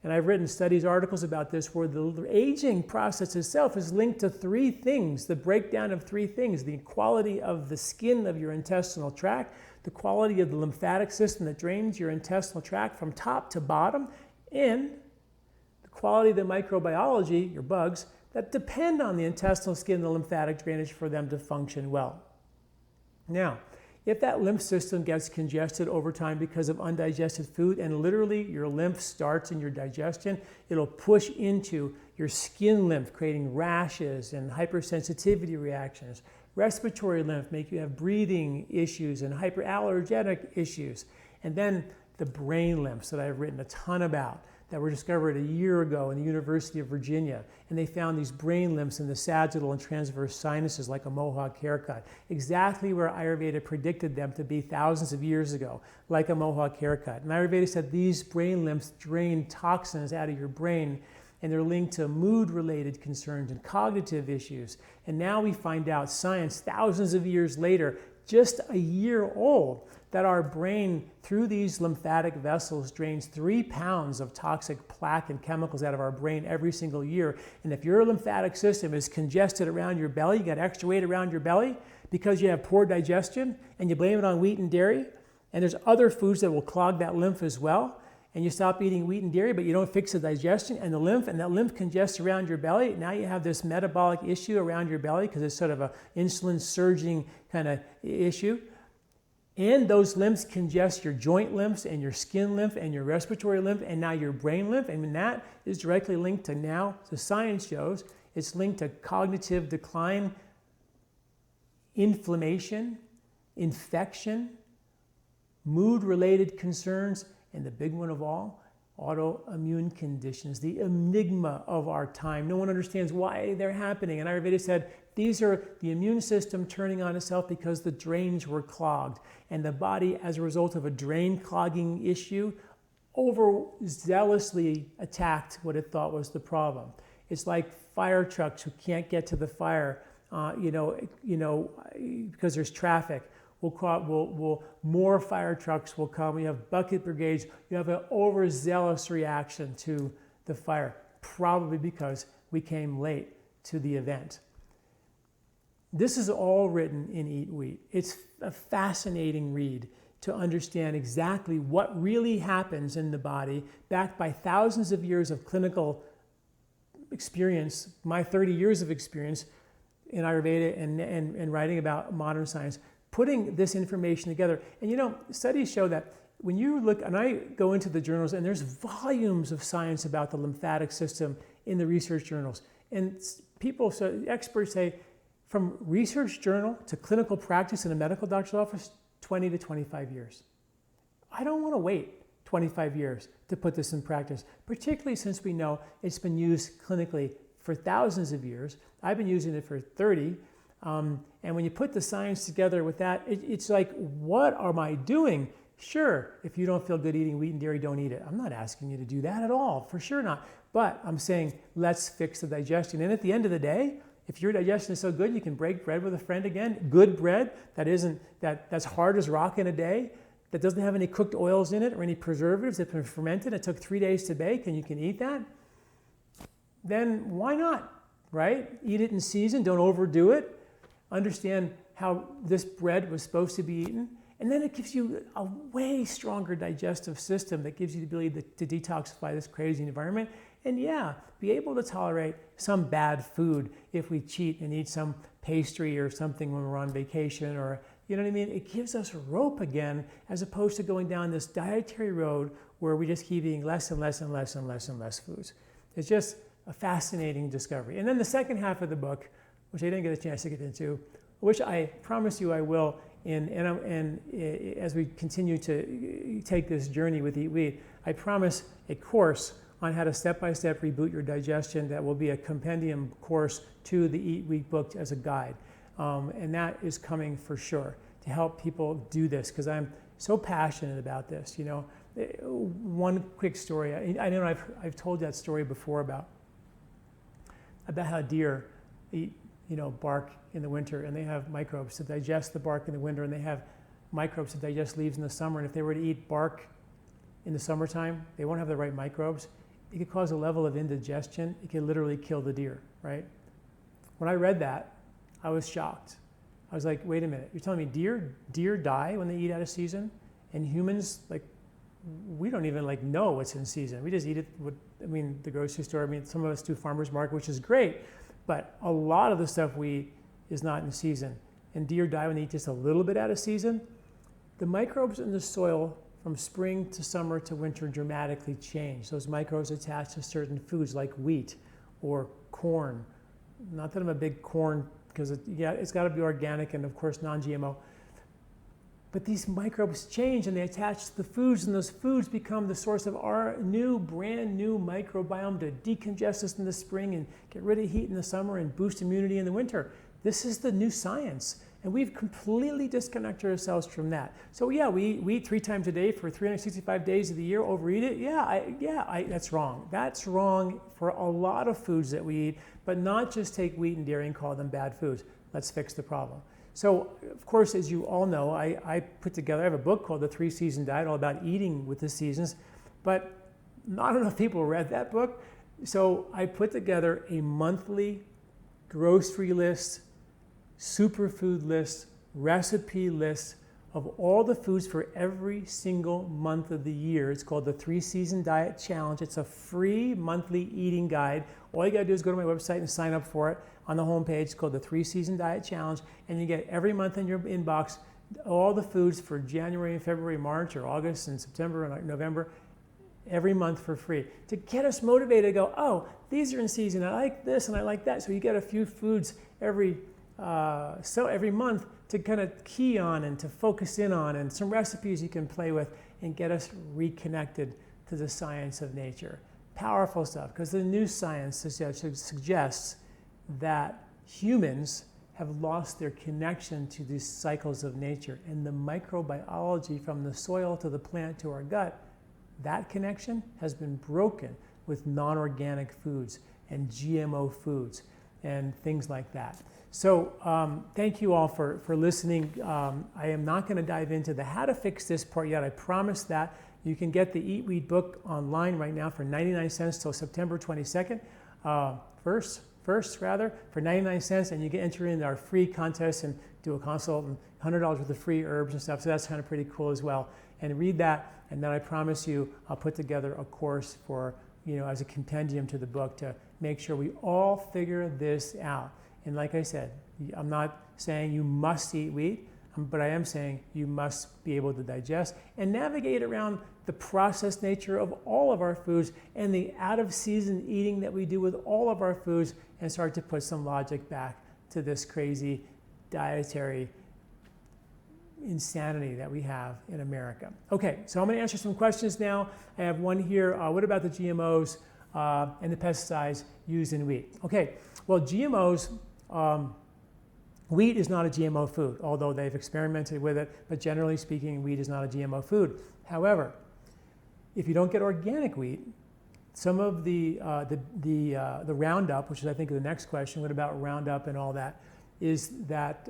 And I've written studies, articles about this, where the aging process itself is linked to three things, the breakdown of three things: the quality of the skin of your intestinal tract, the quality of the lymphatic system that drains your intestinal tract from top to bottom, and the quality of the microbiology, your bugs, that depend on the intestinal skin and the lymphatic drainage for them to function well. Now, if that lymph system gets congested over time because of undigested food, and literally your lymph starts in your digestion, it'll push into your skin lymph, creating rashes and hypersensitivity reactions. Respiratory lymph make you have breathing issues and hyperallergenic issues. And then the brain lymphs that I've written a ton about, that were discovered a year ago in the University of Virginia. And they found these brain lymphs in the sagittal and transverse sinuses like a mohawk haircut, exactly where Ayurveda predicted them to be thousands of years ago, like a mohawk haircut. And Ayurveda said these brain lymphs drain toxins out of your brain, and they're linked to mood-related concerns and cognitive issues. And now we find out, science, thousands of years later, just a year old, that our brain, through these lymphatic vessels, drains 3 pounds of toxic plaque and chemicals out of our brain every single year. And if your lymphatic system is congested around your belly, you got extra weight around your belly because you have poor digestion, and you blame it on wheat and dairy, and there's other foods that will clog that lymph as well, and you stop eating wheat and dairy, but you don't fix the digestion and the lymph, and that lymph congests around your belly, now you have this metabolic issue around your belly because it's sort of an insulin surging kind of issue. And those lymphs congest your joint lymphs and your skin lymph and your respiratory lymph and now your brain lymph. And that is directly linked to, now, the science shows, it's linked to cognitive decline, inflammation, infection, mood-related concerns, and the big one of all, autoimmune conditions, the enigma of our time. No one understands why they're happening. And Ayurveda said, these are the immune system turning on itself because the drains were clogged. And the body, as a result of a drain clogging issue, overzealously attacked what it thought was the problem. It's like fire trucks who can't get to the fire, because there's traffic. More fire trucks will come. You have bucket brigades. You have an overzealous reaction to the fire, probably because we came late to the event. This is all written in Eat Wheat. It's a fascinating read to understand exactly what really happens in the body, backed by thousands of years of clinical experience, my 30 years of experience in Ayurveda and writing about modern science, putting this information together. And studies show that when you look, and I go into the journals, and there's volumes of science about the lymphatic system in the research journals. And experts say, from research journal to clinical practice in a medical doctor's office, 20 to 25 years. I don't want to wait 25 years to put this in practice, particularly since we know it's been used clinically for thousands of years. I've been using it for 30. And when you put the science together with that, it's like, what am I doing? Sure, if you don't feel good eating wheat and dairy, don't eat it. I'm not asking you to do that at all, for sure not. But I'm saying, let's fix the digestion. And at the end of the day, if your digestion is so good, you can break bread with a friend again. Good bread that's hard as rock in a day, that doesn't have any cooked oils in it or any preservatives, that's been fermented, it took 3 days to bake, and you can eat that. Then why not, right? Eat it in season, don't overdo it. Understand how this bread was supposed to be eaten. And then it gives you a way stronger digestive system that gives you the ability to detoxify this crazy environment. And yeah, be able to tolerate some bad food if we cheat and eat some pastry or something when we're on vacation, or, you know what I mean? It gives us rope again, as opposed to going down this dietary road where we just keep eating less and less and less and less and less foods. It's just a fascinating discovery. And then the second half of the book, which I didn't get a chance to get into, which I promise you I will, and as we continue to take this journey with Eat Wheat, I promise a course on how to step-by-step reboot your digestion that will be a compendium course to the Eat Wheat book as a guide. And that is coming for sure to help people do this, because I'm so passionate about this. You know, one quick story. I know I've told that story before about how deer eat, you know, bark in the winter, and they have microbes to digest the bark in the winter, and they have microbes to digest leaves in the summer. And if they were to eat bark in the summertime, they won't have the right microbes. It could cause a level of indigestion. It could literally kill the deer, right? When I read that, I was shocked. I was like, wait a minute, you're telling me deer die when they eat out of season? And humans, like, we don't even like know what's in season. We just eat it with, I mean, the grocery store. I mean, some of us do farmers market, which is great, but a lot of the stuff we eat is not in season. And deer die when they eat just a little bit out of season. The microbes in the soil from spring to summer to winter dramatically change. Those microbes attach to certain foods like wheat or corn. Not that I'm a big corn, because it's got to be organic and of course non-GMO. But these microbes change and they attach to the foods, and those foods become the source of our brand new microbiome to decongest us in the spring and get rid of heat in the summer and boost immunity in the winter. This is the new science, and we've completely disconnected ourselves from that. So yeah, we eat 3 times a day for 365 days of the year, overeat it. That's wrong. That's wrong for a lot of foods that we eat, but not just take wheat and dairy and call them bad foods. Let's fix the problem. So, of course, as you all know, I have a book called The 3-Season Diet, all about eating with the seasons, but not enough people read that book. So I put together a monthly grocery list, superfood list, recipe list of all the foods for every single month of the year. It's called the 3-Season Diet Challenge. It's a free monthly eating guide. All you gotta do is go to my website and sign up for it. On the homepage, it's called the 3-Season Diet Challenge, and you get every month in your inbox all the foods for January and February, March, or August and September and November, every month for free, to get us motivated to go, oh, these are in season, I like this and I like that. So you get a few foods every month to kind of key on and to focus in on, and some recipes you can play with and get us reconnected to the science of nature. Powerful stuff, because the new science suggests that humans have lost their connection to these cycles of nature, and the microbiology from the soil to the plant to our gut, that connection has been broken with non-organic foods and GMO foods and things like that. So thank you all for listening. I am not going to dive into the how to fix this part yet. I promise that. You can get the Eat Wheat book online right now for 99 cents till September 22nd. First, for 99 cents, and you can enter in our free contest and do a consult, and $100 worth of free herbs and stuff. So that's kind of pretty cool as well. And read that, and then I promise you, I'll put together a course for, as a compendium to the book to make sure we all figure this out. And like I said, I'm not saying you must eat wheat, but I am saying you must be able to digest and navigate around the processed nature of all of our foods and the out-of-season eating that we do with all of our foods, and start to put some logic back to this crazy dietary insanity that we have in America. Okay, so I'm going to answer some questions now. I have one here. What about the GMOs and the pesticides used in wheat? Okay, well, GMOs, wheat is not a GMO food, although they've experimented with it, but generally speaking, wheat is not a GMO food. However, if you don't get organic wheat, some of the Roundup, which is I think the next question, what about Roundup and all that, is that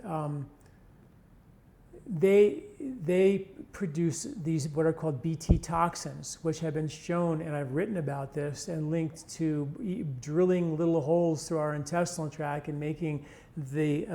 they produce these what are called Bt toxins, which have been shown, and I've written about this and linked to drilling little holes through our intestinal tract and making the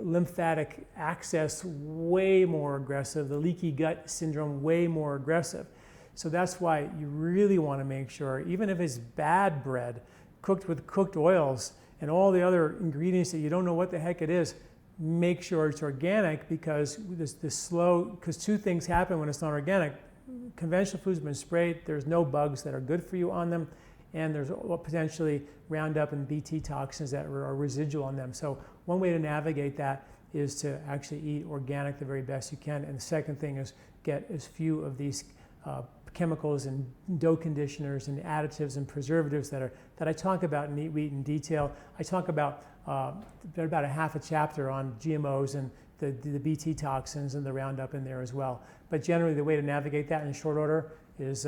lymphatic access way more aggressive, the leaky gut syndrome way more aggressive. So that's why you really want to make sure, even if it's bad bread, cooked with cooked oils and all the other ingredients that you don't know what the heck it is, make sure it's organic, because because two things happen when it's not organic. Conventional food's been sprayed, there's no bugs that are good for you on them, and there's potentially Roundup and Bt toxins that are residual on them. So one way to navigate that is to actually eat organic the very best you can. And the second thing is get as few of these chemicals and dough conditioners and additives and preservatives that I talk about in Eat Wheat in detail. I talk about a half a chapter on GMOs and the Bt toxins and the Roundup in there as well. But generally the way to navigate that in short order is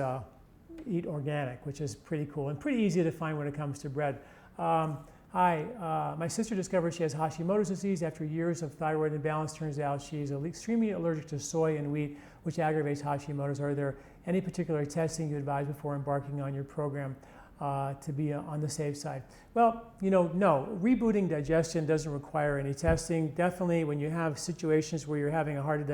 eat organic, which is pretty cool and pretty easy to find when it comes to bread. My sister discovered she has Hashimoto's disease after years of thyroid imbalance. Turns out she's extremely allergic to soy and wheat, which aggravates Hashimoto's. Are there any particular testing you advise before embarking on your program to be on the safe side? Well, no. Rebooting digestion doesn't require any testing. Definitely when you have situations where you're having a hard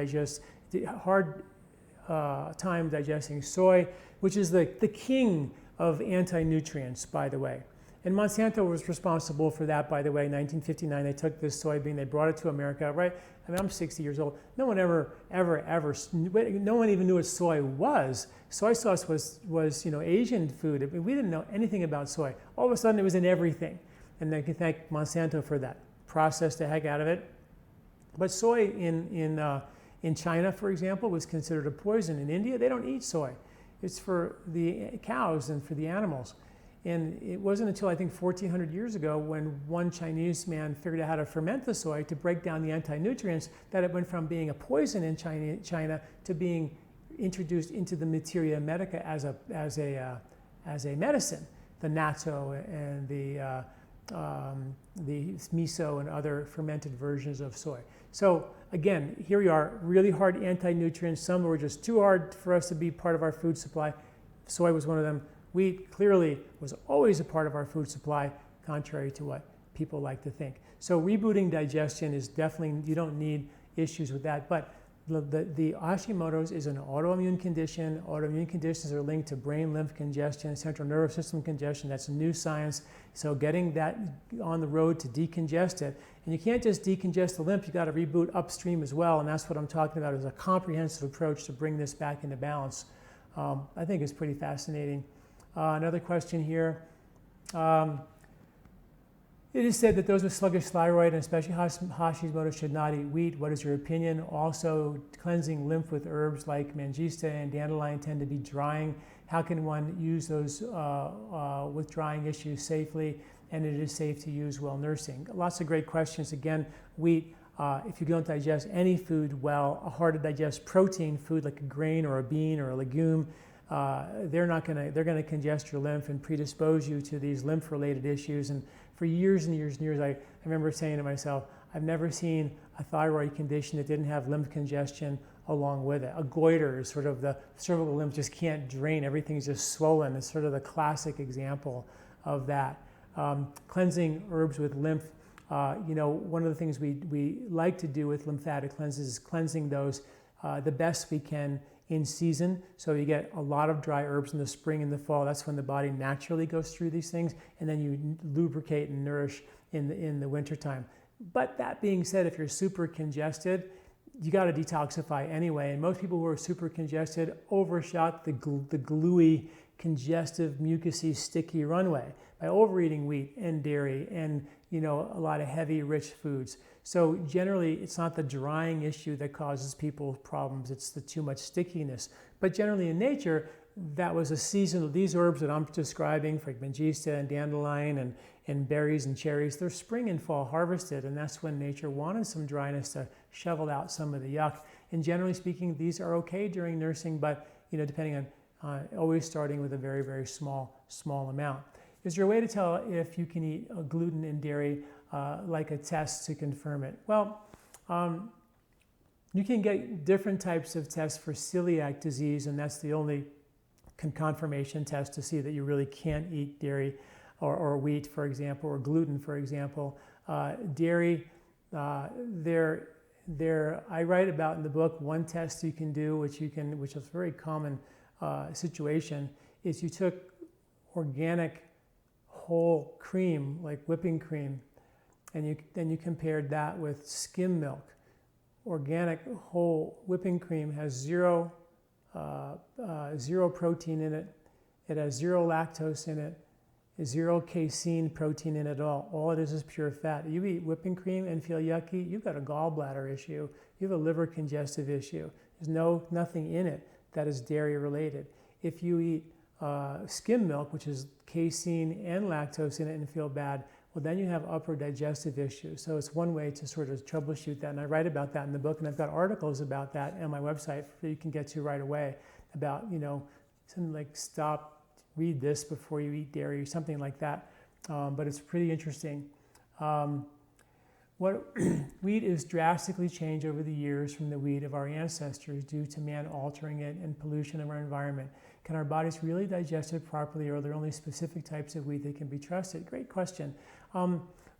time digesting soy, which is the king of anti-nutrients, by the way. And Monsanto was responsible for that, by the way. In 1959, they took this soybean, they brought it to America, right? I mean, I'm 60 years old. No one ever, no one even knew what soy was. Soy sauce was Asian food. I mean, we didn't know anything about soy. All of a sudden, it was in everything. And they can thank Monsanto for that. Processed the heck out of it. But soy in China, for example, was considered a poison. In India, they don't eat soy. It's for the cows and for the animals. And it wasn't until I think 1,400 years ago when one Chinese man figured out how to ferment the soy to break down the anti-nutrients that it went from being a poison in China to being introduced into the materia medica as a medicine. The natto and the miso and other fermented versions of soy. So again, here we are, really hard anti-nutrients. Some were just too hard for us to be part of our food supply. Soy was one of them. Wheat clearly was always a part of our food supply, contrary to what people like to think. So rebooting digestion is definitely, you don't need issues with that. But the Hashimoto's is an autoimmune condition. Autoimmune conditions are linked to brain lymph congestion, central nervous system congestion. That's new science. So getting that on the road to decongest it. And you can't just decongest the lymph, you got to reboot upstream as well. And that's what I'm talking about, is a comprehensive approach to bring this back into balance. I think it's pretty fascinating. Another question here. It is said that those with sluggish thyroid, and especially Hashimoto's, should not eat wheat. What is your opinion? Also, cleansing lymph with herbs like mangista and dandelion tend to be drying. How can one use those with drying issues safely? And it is safe to use while nursing. Lots of great questions. Again, wheat, if you don't digest any food well, a hard to digest protein food like a grain or a bean or a legume, they're going to congest your lymph and predispose you to these lymph-related issues. And for years and years and years, I remember saying to myself, I've never seen a thyroid condition that didn't have lymph congestion along with it. A goiter is sort of the cervical lymph just can't drain. Everything's just swollen. It's sort of the classic example of that. Cleansing herbs with lymph, one of the things we like to do with lymphatic cleanses is cleansing those the best we can in season. So you get a lot of dry herbs in the spring and the fall. That's when the body naturally goes through these things. And then you lubricate and nourish in the wintertime. But that being said, if you're super congested, you got to detoxify anyway. And most people who are super congested overshot the gluey, congestive, mucousy, sticky runway by overeating wheat and dairy and a lot of heavy, rich foods. So generally, it's not the drying issue that causes people problems, it's the too much stickiness. But generally in nature, that was a seasonal, these herbs that I'm describing, like mangista and dandelion and berries and cherries, they're spring and fall harvested, and that's when nature wanted some dryness to shovel out some of the yuck. And generally speaking, these are okay during nursing, but depending on, always starting with a very, very small amount. Is there a way to tell if you can eat gluten and dairy, like a test to confirm it? Well, You can get different types of tests for celiac disease, and that's the only confirmation test to see that you really can't eat dairy or wheat, for example, or gluten, for example. Dairy, I write about in the book one test you can do, which is a very common situation, is you took organic whole cream, like whipping cream, and then you compared that with skim milk. Organic whole whipping cream has zero protein in it. It has zero lactose in it, zero casein protein in it at all. All it is pure fat. You eat whipping cream and feel yucky, you've got a gallbladder issue. You have a liver congestive issue. There's nothing in it that is dairy related. If you eat skim milk, which is casein and lactose in it, and feel bad, well, then you have upper digestive issues. So it's one way to sort of troubleshoot that. And I write about that in the book, and I've got articles about that on my website that you can get to right away about, something like read this before you eat dairy, or something like that. But it's pretty interesting. Wheat is drastically changed over the years from the wheat of our ancestors due to man altering it and pollution of our environment. Can our bodies really digest it properly, or are there only specific types of wheat that can be trusted? Great question.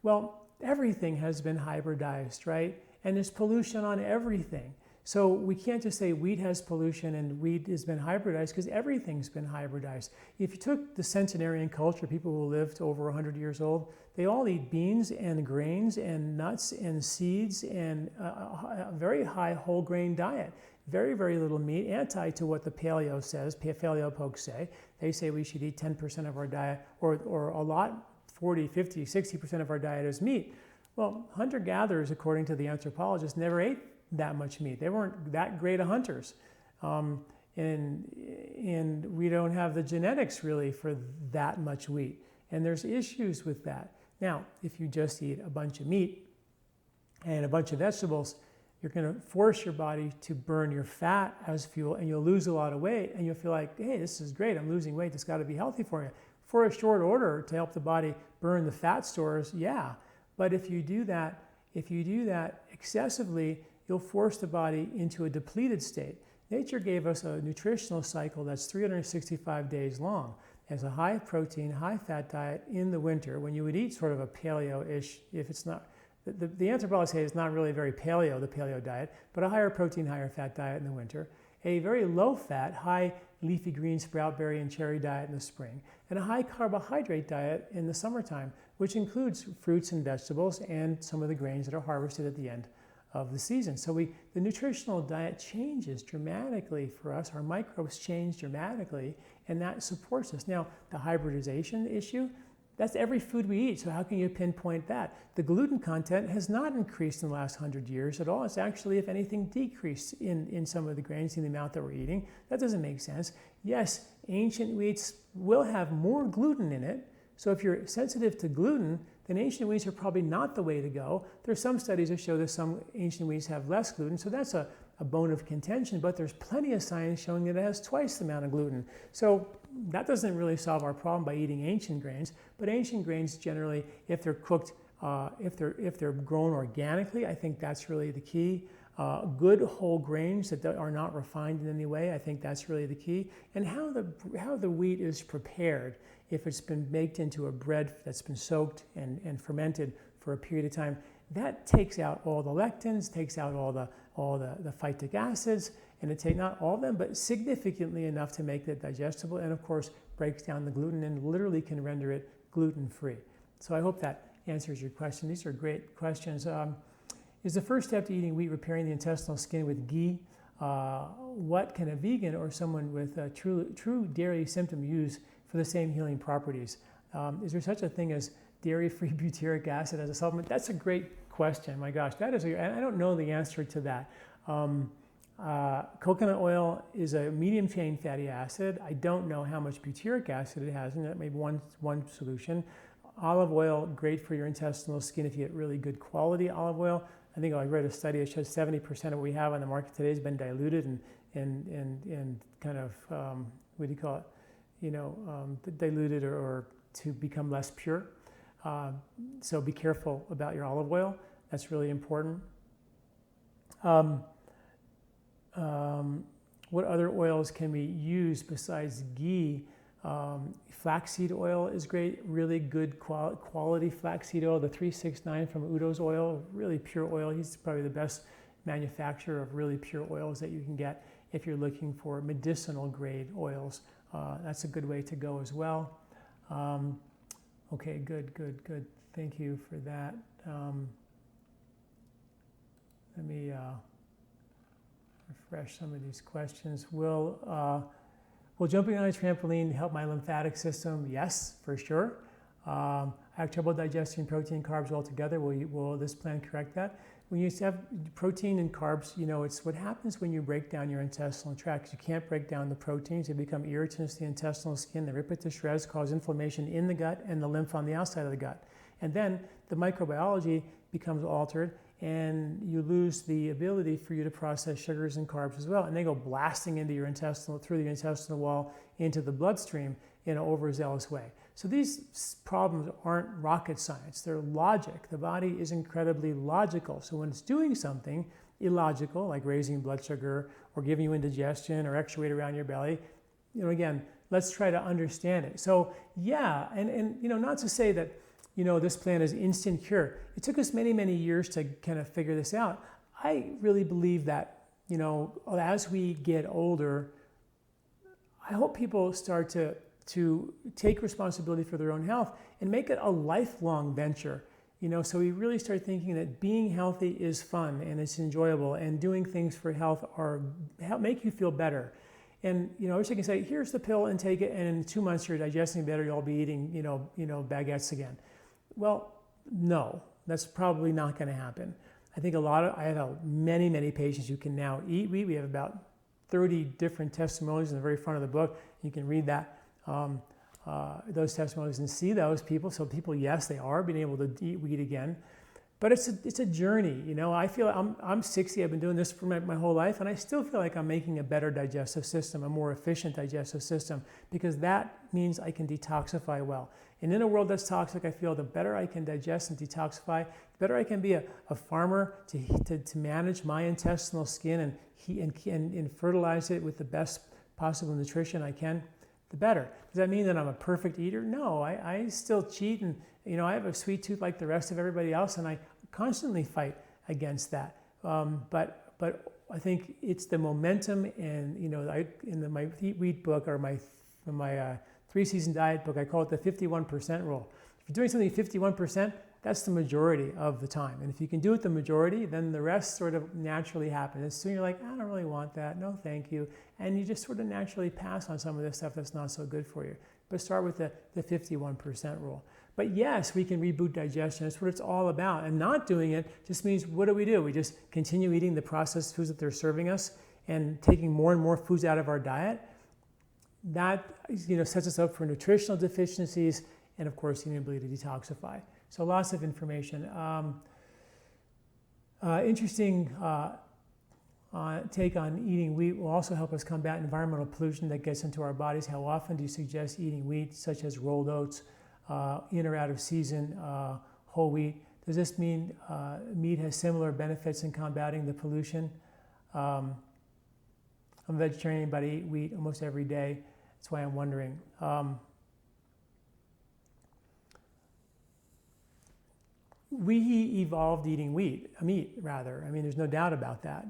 Well, everything has been hybridized, right? And there's pollution on everything. So we can't just say wheat has pollution and wheat has been hybridized, because everything's been hybridized. If you took the centenarian culture, people who lived over 100 years old, they all eat beans and grains and nuts and seeds and a very high whole grain diet. Very, very little meat, anti to what the paleo says, paleo folks say. They say we should eat 10% of our diet, or a lot, 40, 50, 60% of our diet is meat. Well, hunter-gatherers, according to the anthropologists, never ate that much meat. They weren't that great of hunters. And we don't have the genetics really for that much wheat. And there's issues with that. Now, if you just eat a bunch of meat and a bunch of vegetables, you're going to force your body to burn your fat as fuel, and you'll lose a lot of weight, and you'll feel like, hey, this is great, I'm losing weight, it's got to be healthy for you. For a short order to help the body burn the fat stores, yeah. But if you do that excessively, you'll force the body into a depleted state. Nature gave us a nutritional cycle that's 365 days long. As a high protein, high fat diet in the winter, when you would eat sort of a paleo-ish, if it's not, the anthropologists say it's not really very paleo, the paleo diet, but a higher protein, higher fat diet in the winter, a very low fat, high leafy green, sprout, berry, and cherry diet in the spring, and a high carbohydrate diet in the summertime, which includes fruits and vegetables and some of the grains that are harvested at the end of the season. So the nutritional diet changes dramatically for us. Our microbes change dramatically, and that supports us. Now, the hybridization issue, that's every food we eat, so how can you pinpoint that? The gluten content has not increased in the last 100 years at all. It's actually, if anything, decreased in some of the grains, in the amount that we're eating. That doesn't make sense. Yes, ancient wheats will have more gluten in it, so if you're sensitive to gluten, then ancient wheats are probably not the way to go. There's some studies that show that some ancient wheats have less gluten, so that's a bone of contention, but there's plenty of science showing that it has twice the amount of gluten. So that doesn't really solve our problem by eating ancient grains, but ancient grains generally, if they're cooked, if they're grown organically, I think that's really the key. Good whole grains that are not refined in any way, I think that's really the key. And how the wheat is prepared, if it's been baked into a bread that's been soaked and fermented for a period of time, that takes out all the lectins, takes out all the phytic acids, and it takes not all of them, but significantly enough to make it digestible, and of course breaks down the gluten and literally can render it gluten-free. So I hope that answers your question. These are great questions. Is the first step to eating wheat repairing the intestinal skin with ghee? What can a vegan or someone with a true dairy symptom use for the same healing properties? Is there such a thing as dairy-free butyric acid as a supplement? That's a great question. My gosh, and I don't know the answer to that. Coconut oil is a medium-chain fatty acid. I don't know how much butyric acid it has in it. Maybe one solution. Olive oil, great for your intestinal skin if you get really good quality olive oil. I think I read a study that shows 70% of what we have on the market today has been diluted and kind of, what do you call it? Diluted or to become less pure. So be careful about your olive oil. That's really important. what other oils can we use besides ghee? Flaxseed oil is great, really good quality flaxseed oil. The 369 from Udo's Oil, really pure oil. He's probably the best manufacturer of really pure oils that you can get if you're looking for medicinal grade oils. That's a good way to go as well. Okay, good. Thank you for that. Let me refresh some of these questions. Will jumping on a trampoline help my lymphatic system? Yes, for sure. I have trouble digesting protein and carbs altogether. Will this plan correct that? When you have protein and carbs, it's what happens when you break down your intestinal tract. You can't break down the proteins. They become irritants to the intestinal skin. They rip it to shreds, cause inflammation in the gut and the lymph on the outside of the gut. And then the microbiology becomes altered, and you lose the ability for you to process sugars and carbs as well. And they go blasting into your through the intestinal wall into the bloodstream in an overzealous way. So these problems aren't rocket science, they're logic. The body is incredibly logical. So when it's doing something illogical, like raising blood sugar or giving you indigestion or extra weight around your belly, again, let's try to understand it. So yeah, and not to say that this plan is instant cure. It took us many, many years to kind of figure this out. I really believe that, as we get older, I hope people start to take responsibility for their own health and make it a lifelong venture. So we really start thinking that being healthy is fun and it's enjoyable, and doing things for health make you feel better. And I wish I could say, here's the pill and take it, and in 2 months you're digesting better, you'll be eating baguettes again. Well, no, that's probably not going to happen. I think I have many, many patients who can now eat wheat. We have about 30 different testimonials in the very front of the book. You can read that, those testimonials, and see those people. So people, yes, they are being able to eat wheat again. But it's a journey. I feel I'm 60. I've been doing this for my whole life, and I still feel like I'm making a better digestive system, a more efficient digestive system, because that means I can detoxify well. And in a world that's toxic, I feel the better I can digest and detoxify, the better I can be a farmer to manage my intestinal skin and fertilize it with the best possible nutrition I can, the better. Does that mean that I'm a perfect eater? No, I still cheat, and I have a sweet tooth like the rest of everybody else, and I constantly fight against that. But I think it's the momentum, and in my Eat Wheat book, or my 3-season diet book, I call it the 51% rule. If you're doing something 51%, that's the majority of the time. And if you can do it the majority, then the rest sort of naturally happens. And soon you're like, I don't really want that, no thank you. And you just sort of naturally pass on some of this stuff that's not so good for you. But start with the 51% rule. But yes, we can reboot digestion. That's what it's all about. And not doing it just means, what do? We just continue eating the processed foods that they're serving us and taking more and more foods out of our diet. That sets us up for nutritional deficiencies and, of course, the inability to detoxify. So lots of information. Interesting take on eating wheat will also help us combat environmental pollution that gets into our bodies. How often do you suggest eating wheat, such as rolled oats, in or out of season, whole wheat? Does this mean meat has similar benefits in combating the pollution? I'm a vegetarian, but I eat wheat almost every day. That's why I'm wondering. We evolved eating meat. I mean, there's no doubt about that.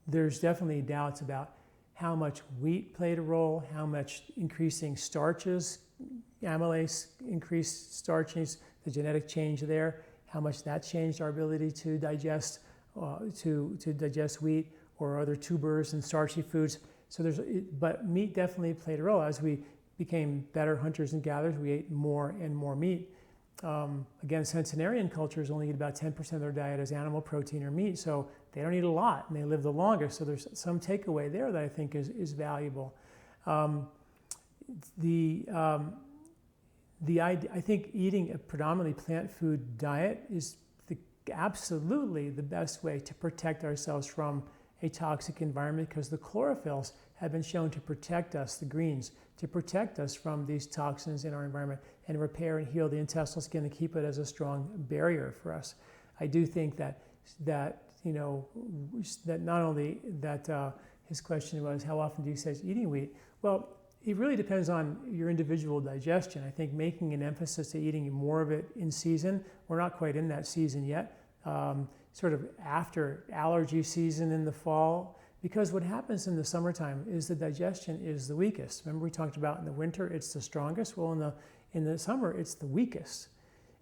There's definitely doubts about how much wheat played a role, how much increasing starches, amylase increased starches, the genetic change there, how much that changed our ability to digest digest wheat or other tubers and starchy foods. But meat definitely played a role. As we became better hunters and gatherers, we ate more and more meat. Again, centenarian cultures only eat about 10% of their diet as animal protein or meat, so they don't eat a lot and they live the longest. So there's some takeaway there that I think is valuable. I think eating a predominantly plant food diet is absolutely the best way to protect ourselves from a toxic environment, because the chlorophylls have been shown to protect us, the greens, to protect us from these toxins in our environment and repair and heal the intestinal skin and keep it as a strong barrier for us. I do think that that not only that his question was, how often do you suggest eating wheat? Well, it really depends on your individual digestion. I think making an emphasis to eating more of it in season, we're not quite in that season yet, sort of after allergy season in the fall, because what happens in the summertime is the digestion is the weakest. Remember we talked about in the winter it's the strongest? Well, in the summer it's the weakest.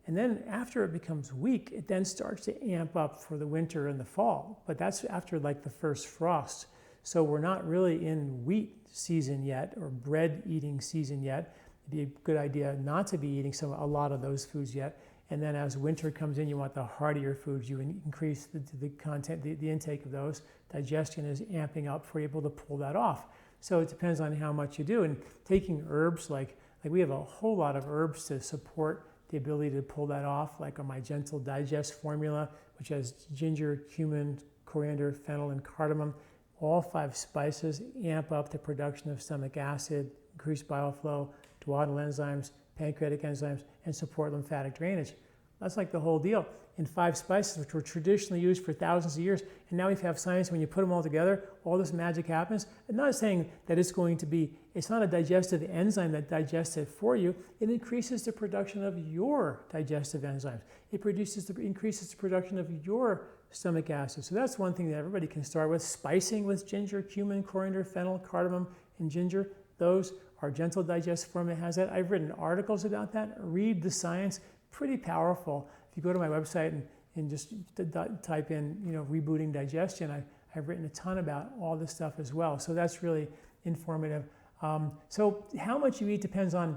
And then after it becomes weak, it then starts to amp up for the winter and the fall. But that's after like the first frost. So we're not really in wheat season yet or bread eating season yet. It'd be a good idea not to be eating a lot of those foods yet. And then as winter comes in, you want the heartier foods. You increase the content, the intake of those. Digestion is amping up for you able to pull that off. So it depends on how much you do. And taking herbs, like we have a whole lot of herbs to support the ability to pull that off, like on my Gentle Digest formula, which has ginger, cumin, coriander, fennel, and cardamom. All 5 spices amp up the production of stomach acid, increase bile flow, duodenal enzymes, pancreatic enzymes, and support lymphatic drainage. That's like the whole deal. In 5 spices, which were traditionally used for thousands of years, and now we have science, when you put them all together, all this magic happens. I'm not saying that it's not a digestive enzyme that digests it for you. It increases the production of your digestive enzymes. It increases the production of your stomach acid. So that's one thing that everybody can start with. Spicing with ginger, cumin, coriander, fennel, cardamom, and ginger. Those are Gentle Digest formula has that. I've written articles about that. Read the science. Pretty powerful. If you go to my website and just type in, rebooting digestion, I've written a ton about all this stuff as well. So that's really informative. So how much you eat depends on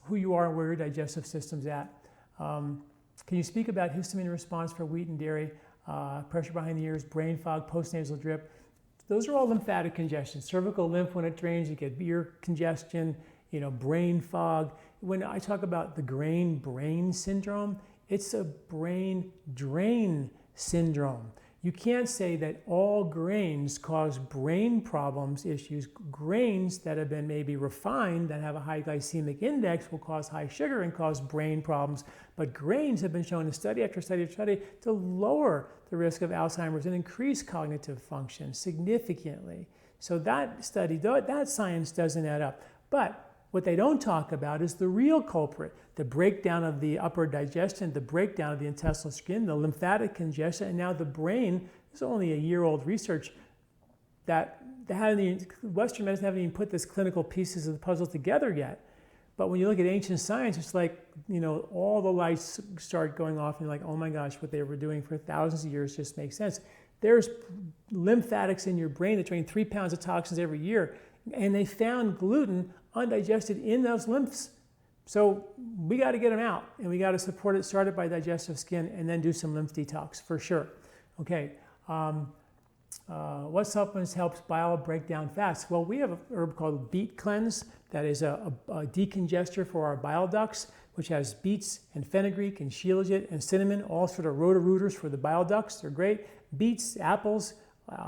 who you are and where your digestive system's at. Can you speak about histamine response for wheat and dairy, pressure behind the ears, brain fog, postnasal drip? Those are all lymphatic congestion. Cervical lymph, when it drains, you get ear congestion, brain fog. When I talk about the grain-brain syndrome, it's a brain drain syndrome. You can't say that all grains cause brain problems, issues. Grains that have been maybe refined, that have a high glycemic index, will cause high sugar and cause brain problems. But grains have been shown in study after study after study to lower the risk of Alzheimer's and increase cognitive function significantly. So that study, that science doesn't add up. But what they don't talk about is the real culprit, the breakdown of the upper digestion, the breakdown of the intestinal skin, the lymphatic congestion, and now the brain. This is only a year-old research that Western medicine haven't even put this clinical pieces of the puzzle together yet. But when you look at ancient science, it's like, all the lights start going off and you're like, oh my gosh, what they were doing for thousands of years just makes sense. There's lymphatics in your brain that drain 3 pounds of toxins every year. And they found gluten undigested in those lymphs. So we got to get them out, and we got to support it, start it by digestive skin, and then do some lymph detox for sure. Okay, what supplements helps bile break down fats? Well, we have an herb called Beet Cleanse that is a decongester for our bile ducts, which has beets and fenugreek and shilajit and cinnamon, all sort of roto-rooters for the bile ducts. They're great. Beets, apples,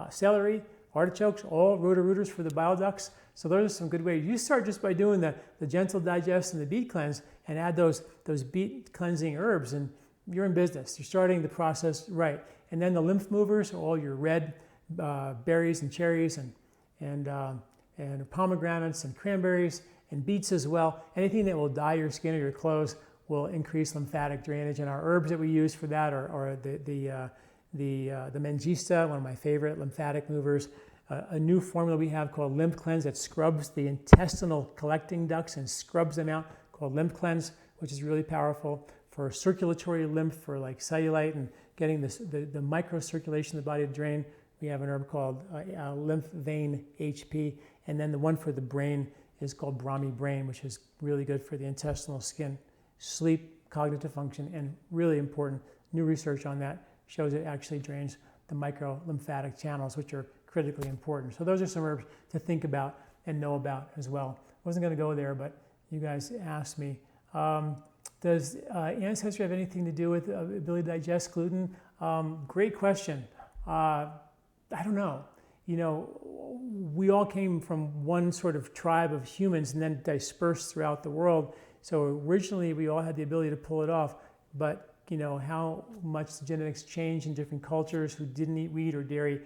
celery, artichokes, all roto-rooters for the bile ducts. So those are some good ways. You start just by doing the Gentle Digest and the Beet Cleanse and add those beet cleansing herbs, and you're in business. You're starting the process right. And then the lymph movers, all your red berries and cherries and pomegranates and cranberries and beets as well. Anything that will dye your skin or your clothes will increase lymphatic drainage. And our herbs that we use for that are the mangista, one of my favorite lymphatic movers. A new formula we have called Lymph Cleanse that scrubs the intestinal collecting ducts and scrubs them out, called Lymph Cleanse, which is really powerful for circulatory lymph, for like cellulite and getting the microcirculation of the body to drain. We have an herb called Lymph Vein HP, and then the one for the brain is called Brahmi Brain, which is really good for the intestinal skin, sleep, cognitive function, and really important. New research on that shows it actually drains the microlymphatic channels, which are critically important. So those are some herbs to think about and know about as well. I wasn't going to go there, but you guys asked me. Does ancestry have anything to do with ability to digest gluten? Great question. I don't know. We all came from one sort of tribe of humans and then dispersed throughout the world. So originally we all had the ability to pull it off, but how much the genetics change in different cultures who didn't eat wheat or dairy,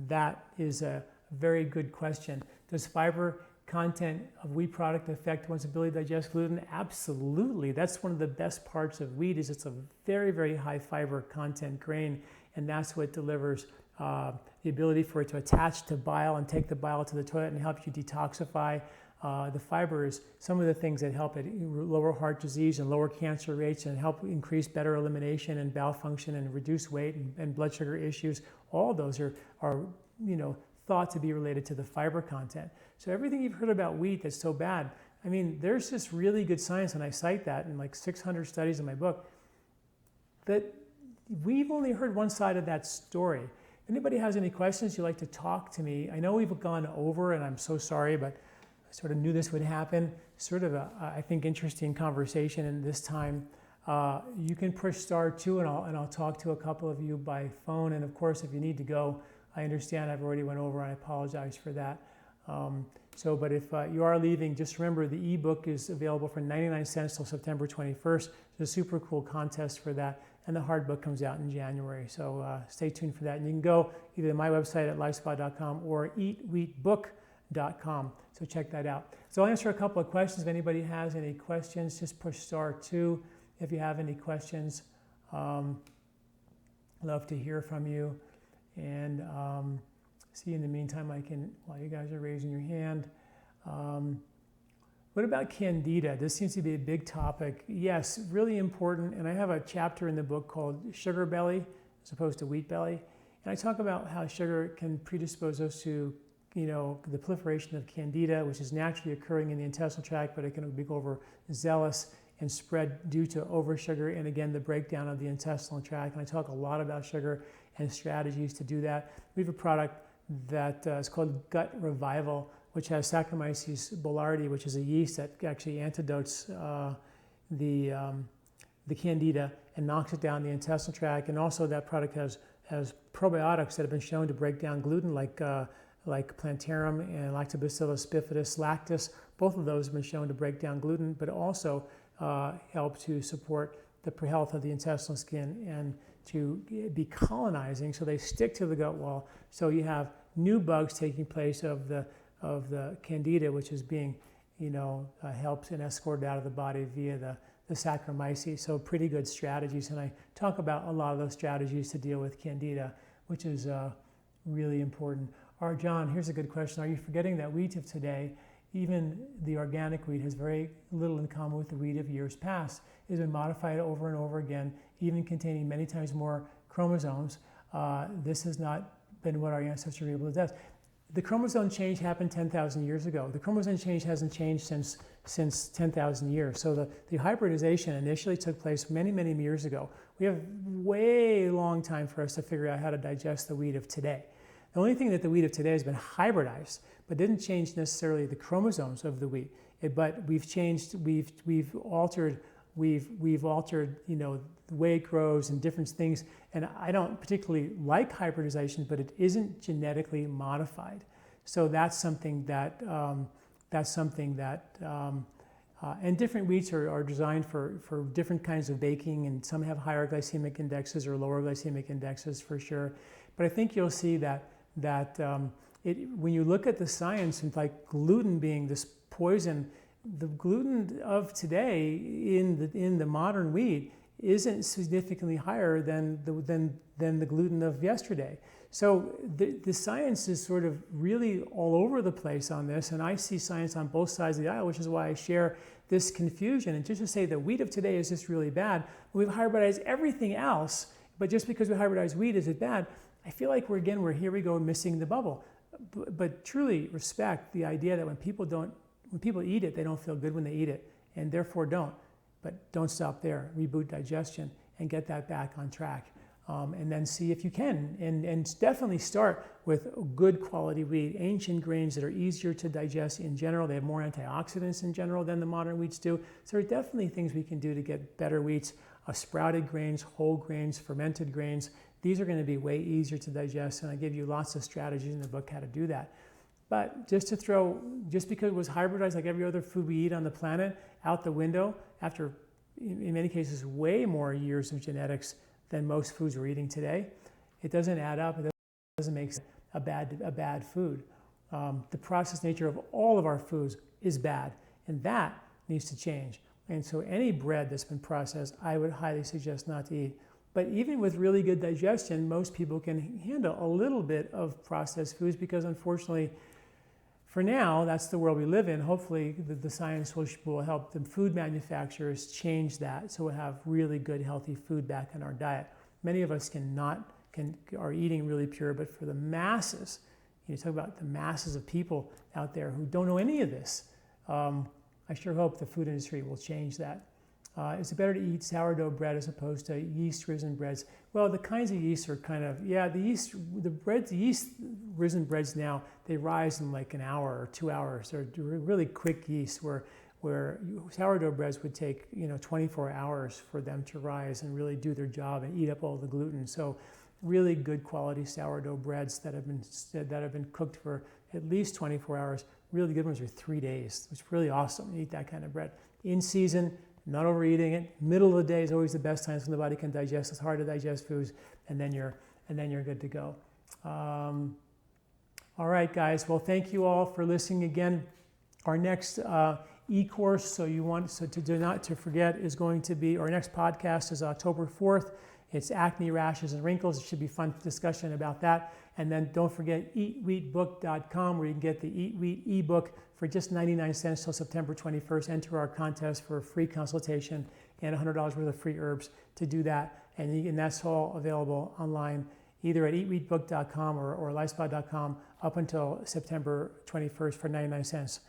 that is a very good question. Does fiber content of wheat product affect one's ability to digest gluten? Absolutely. That's one of the best parts of wheat is it's a very, very high fiber content grain, and that's what delivers the ability for it to attach to bile and take the bile to the toilet and help you detoxify. The fiber is some of the things that help it lower heart disease and lower cancer rates and help increase better elimination and bowel function and reduce weight and blood sugar issues. All those are thought to be related to the fiber content. So everything you've heard about wheat that's so bad, I mean, there's just really good science, and I cite that in like 600 studies in my book, that we've only heard one side of that story. If anybody has any questions, you'd like to talk to me. I know we've gone over, and I'm so sorry, but I sort of knew this would happen. Sort of I think, interesting conversation, and this time you can push *2, and I'll talk to a couple of you by phone. And of course, if you need to go, I understand I've already went over, and I apologize for that. But if you are leaving, just remember the ebook is available for 99 cents till September 21st. There's a super cool contest for that, and the hard book comes out in January. So stay tuned for that. And you can go either to my website at lifespa.com or eatwheatbook.com. So check that out. So I'll answer a couple of questions. If anybody has any questions, just push *2 if you have any questions. Love to hear from you. And see, in the meantime, while you guys are raising your hand, what about candida? This seems to be a big topic. Yes, really important. And I have a chapter in the book called Sugar Belly as opposed to Wheat Belly. And I talk about how sugar can predispose us to, the proliferation of candida, which is naturally occurring in the intestinal tract, but it can be overzealous and spread due to oversugar and, again, the breakdown of the intestinal tract. And I talk a lot about sugar and strategies to do that. We have a product that is called Gut Revival, which has Saccharomyces boulardii, which is a yeast that actually antidotes the candida and knocks it down the intestinal tract. And also that product has probiotics that have been shown to break down gluten, like plantarum and Lactobacillus bifidus lactis. Both of those have been shown to break down gluten, but also help to support the health of the intestinal skin and to be colonizing, so they stick to the gut wall. So you have new bugs taking place of the candida, which is being, helped and escorted out of the body via the Saccharomyces. So pretty good strategies, and I talk about a lot of those strategies to deal with candida, which is really important. John, here's a good question. Are you forgetting that wheat of today, even the organic wheat, has very little in common with the wheat of years past? It has been modified over and over again, even containing many times more chromosomes. This has not been what our ancestors were able to do. The chromosome change happened 10,000 years ago. The chromosome change hasn't changed since 10,000 years. So the hybridization initially took place many, many years ago. We have way long time for us to figure out how to digest the wheat of today. The only thing that the wheat of today has been hybridized, but didn't change necessarily the chromosomes of the wheat. But we've altered, the way it grows and different things. And I don't particularly like hybridization, but it isn't genetically modified. So that's something that, and different wheats are designed for different kinds of baking, and some have higher glycemic indexes or lower glycemic indexes for sure. But I think you'll see that when you look at the science, and like gluten being this poison, the gluten of today in the modern wheat isn't significantly higher than the gluten of yesterday. So the science is sort of really all over the place on this, and I see science on both sides of the aisle, which is why I share this confusion. And just to say that wheat of today is just really bad, we've hybridized everything else, but just because we hybridize wheat, is it bad? I feel like we're here we go missing the bubble. But truly respect the idea that when people eat it, they don't feel good when they eat it, and therefore don't. But don't stop there. Reboot digestion and get that back on track. And then see if you can. And definitely start with good quality wheat, ancient grains that are easier to digest in general. They have more antioxidants in general than the modern wheats do. So there are definitely things we can do to get better wheats. Sprouted grains, whole grains, fermented grains. These are going to be way easier to digest, and I give you lots of strategies in the book how to do that. But just because it was hybridized like every other food we eat on the planet out the window after in many cases, way more years of genetics than most foods we're eating today. It doesn't add up. It doesn't make a bad food. The processed nature of all of our foods is bad, and that needs to change. And so any bread that's been processed, I would highly suggest not to eat. But even with really good digestion, most people can handle a little bit of processed foods because, unfortunately, for now, that's the world we live in. Hopefully, the science will help the food manufacturers change that so we'll have really good, healthy food back in our diet. Many of us are eating really pure, but for the masses, you talk about the masses of people out there who don't know any of this. I sure hope the food industry will change that. Is it better to eat sourdough bread as opposed to yeast-risen breads? Well, the kinds of yeast are kind of, the yeast-risen breads now, they rise in like an hour or 2 hours. They're really quick yeast where sourdough breads would take 24 hours for them to rise and really do their job and eat up all the gluten. So really good quality sourdough breads that have been cooked for at least 24 hours. Really good ones are 3 days. It's really awesome to eat that kind of bread. In season, not overeating it. Middle of the day is always the best time when the body can digest. It's hard to digest foods, and then you're good to go. All right, guys. Well, thank you all for listening again. Our next e-course, so not to forget, is going to be, our next podcast is October 4th. It's acne, rashes, and wrinkles. It should be a fun discussion about that. And then don't forget eatwheatbook.com, where you can get the Eat Wheat ebook for just 99 cents till September 21st. Enter our contest for a free consultation and $100 worth of free herbs to do that. And that's all available online, either at eatwheatbook.com or LifeSpa.com up until September 21st for 99 cents.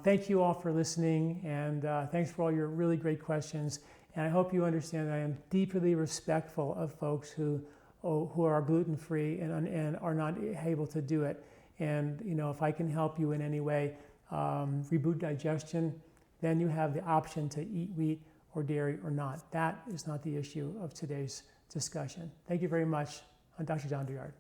Thank you all for listening, and thanks for all your really great questions. And I hope you understand that I am deeply respectful of folks who are gluten-free and are not able to do it. And if I can help you in any way, reboot digestion, then you have the option to eat wheat or dairy or not. That is not the issue of today's discussion. Thank you very much. I'm Dr. John Douillard.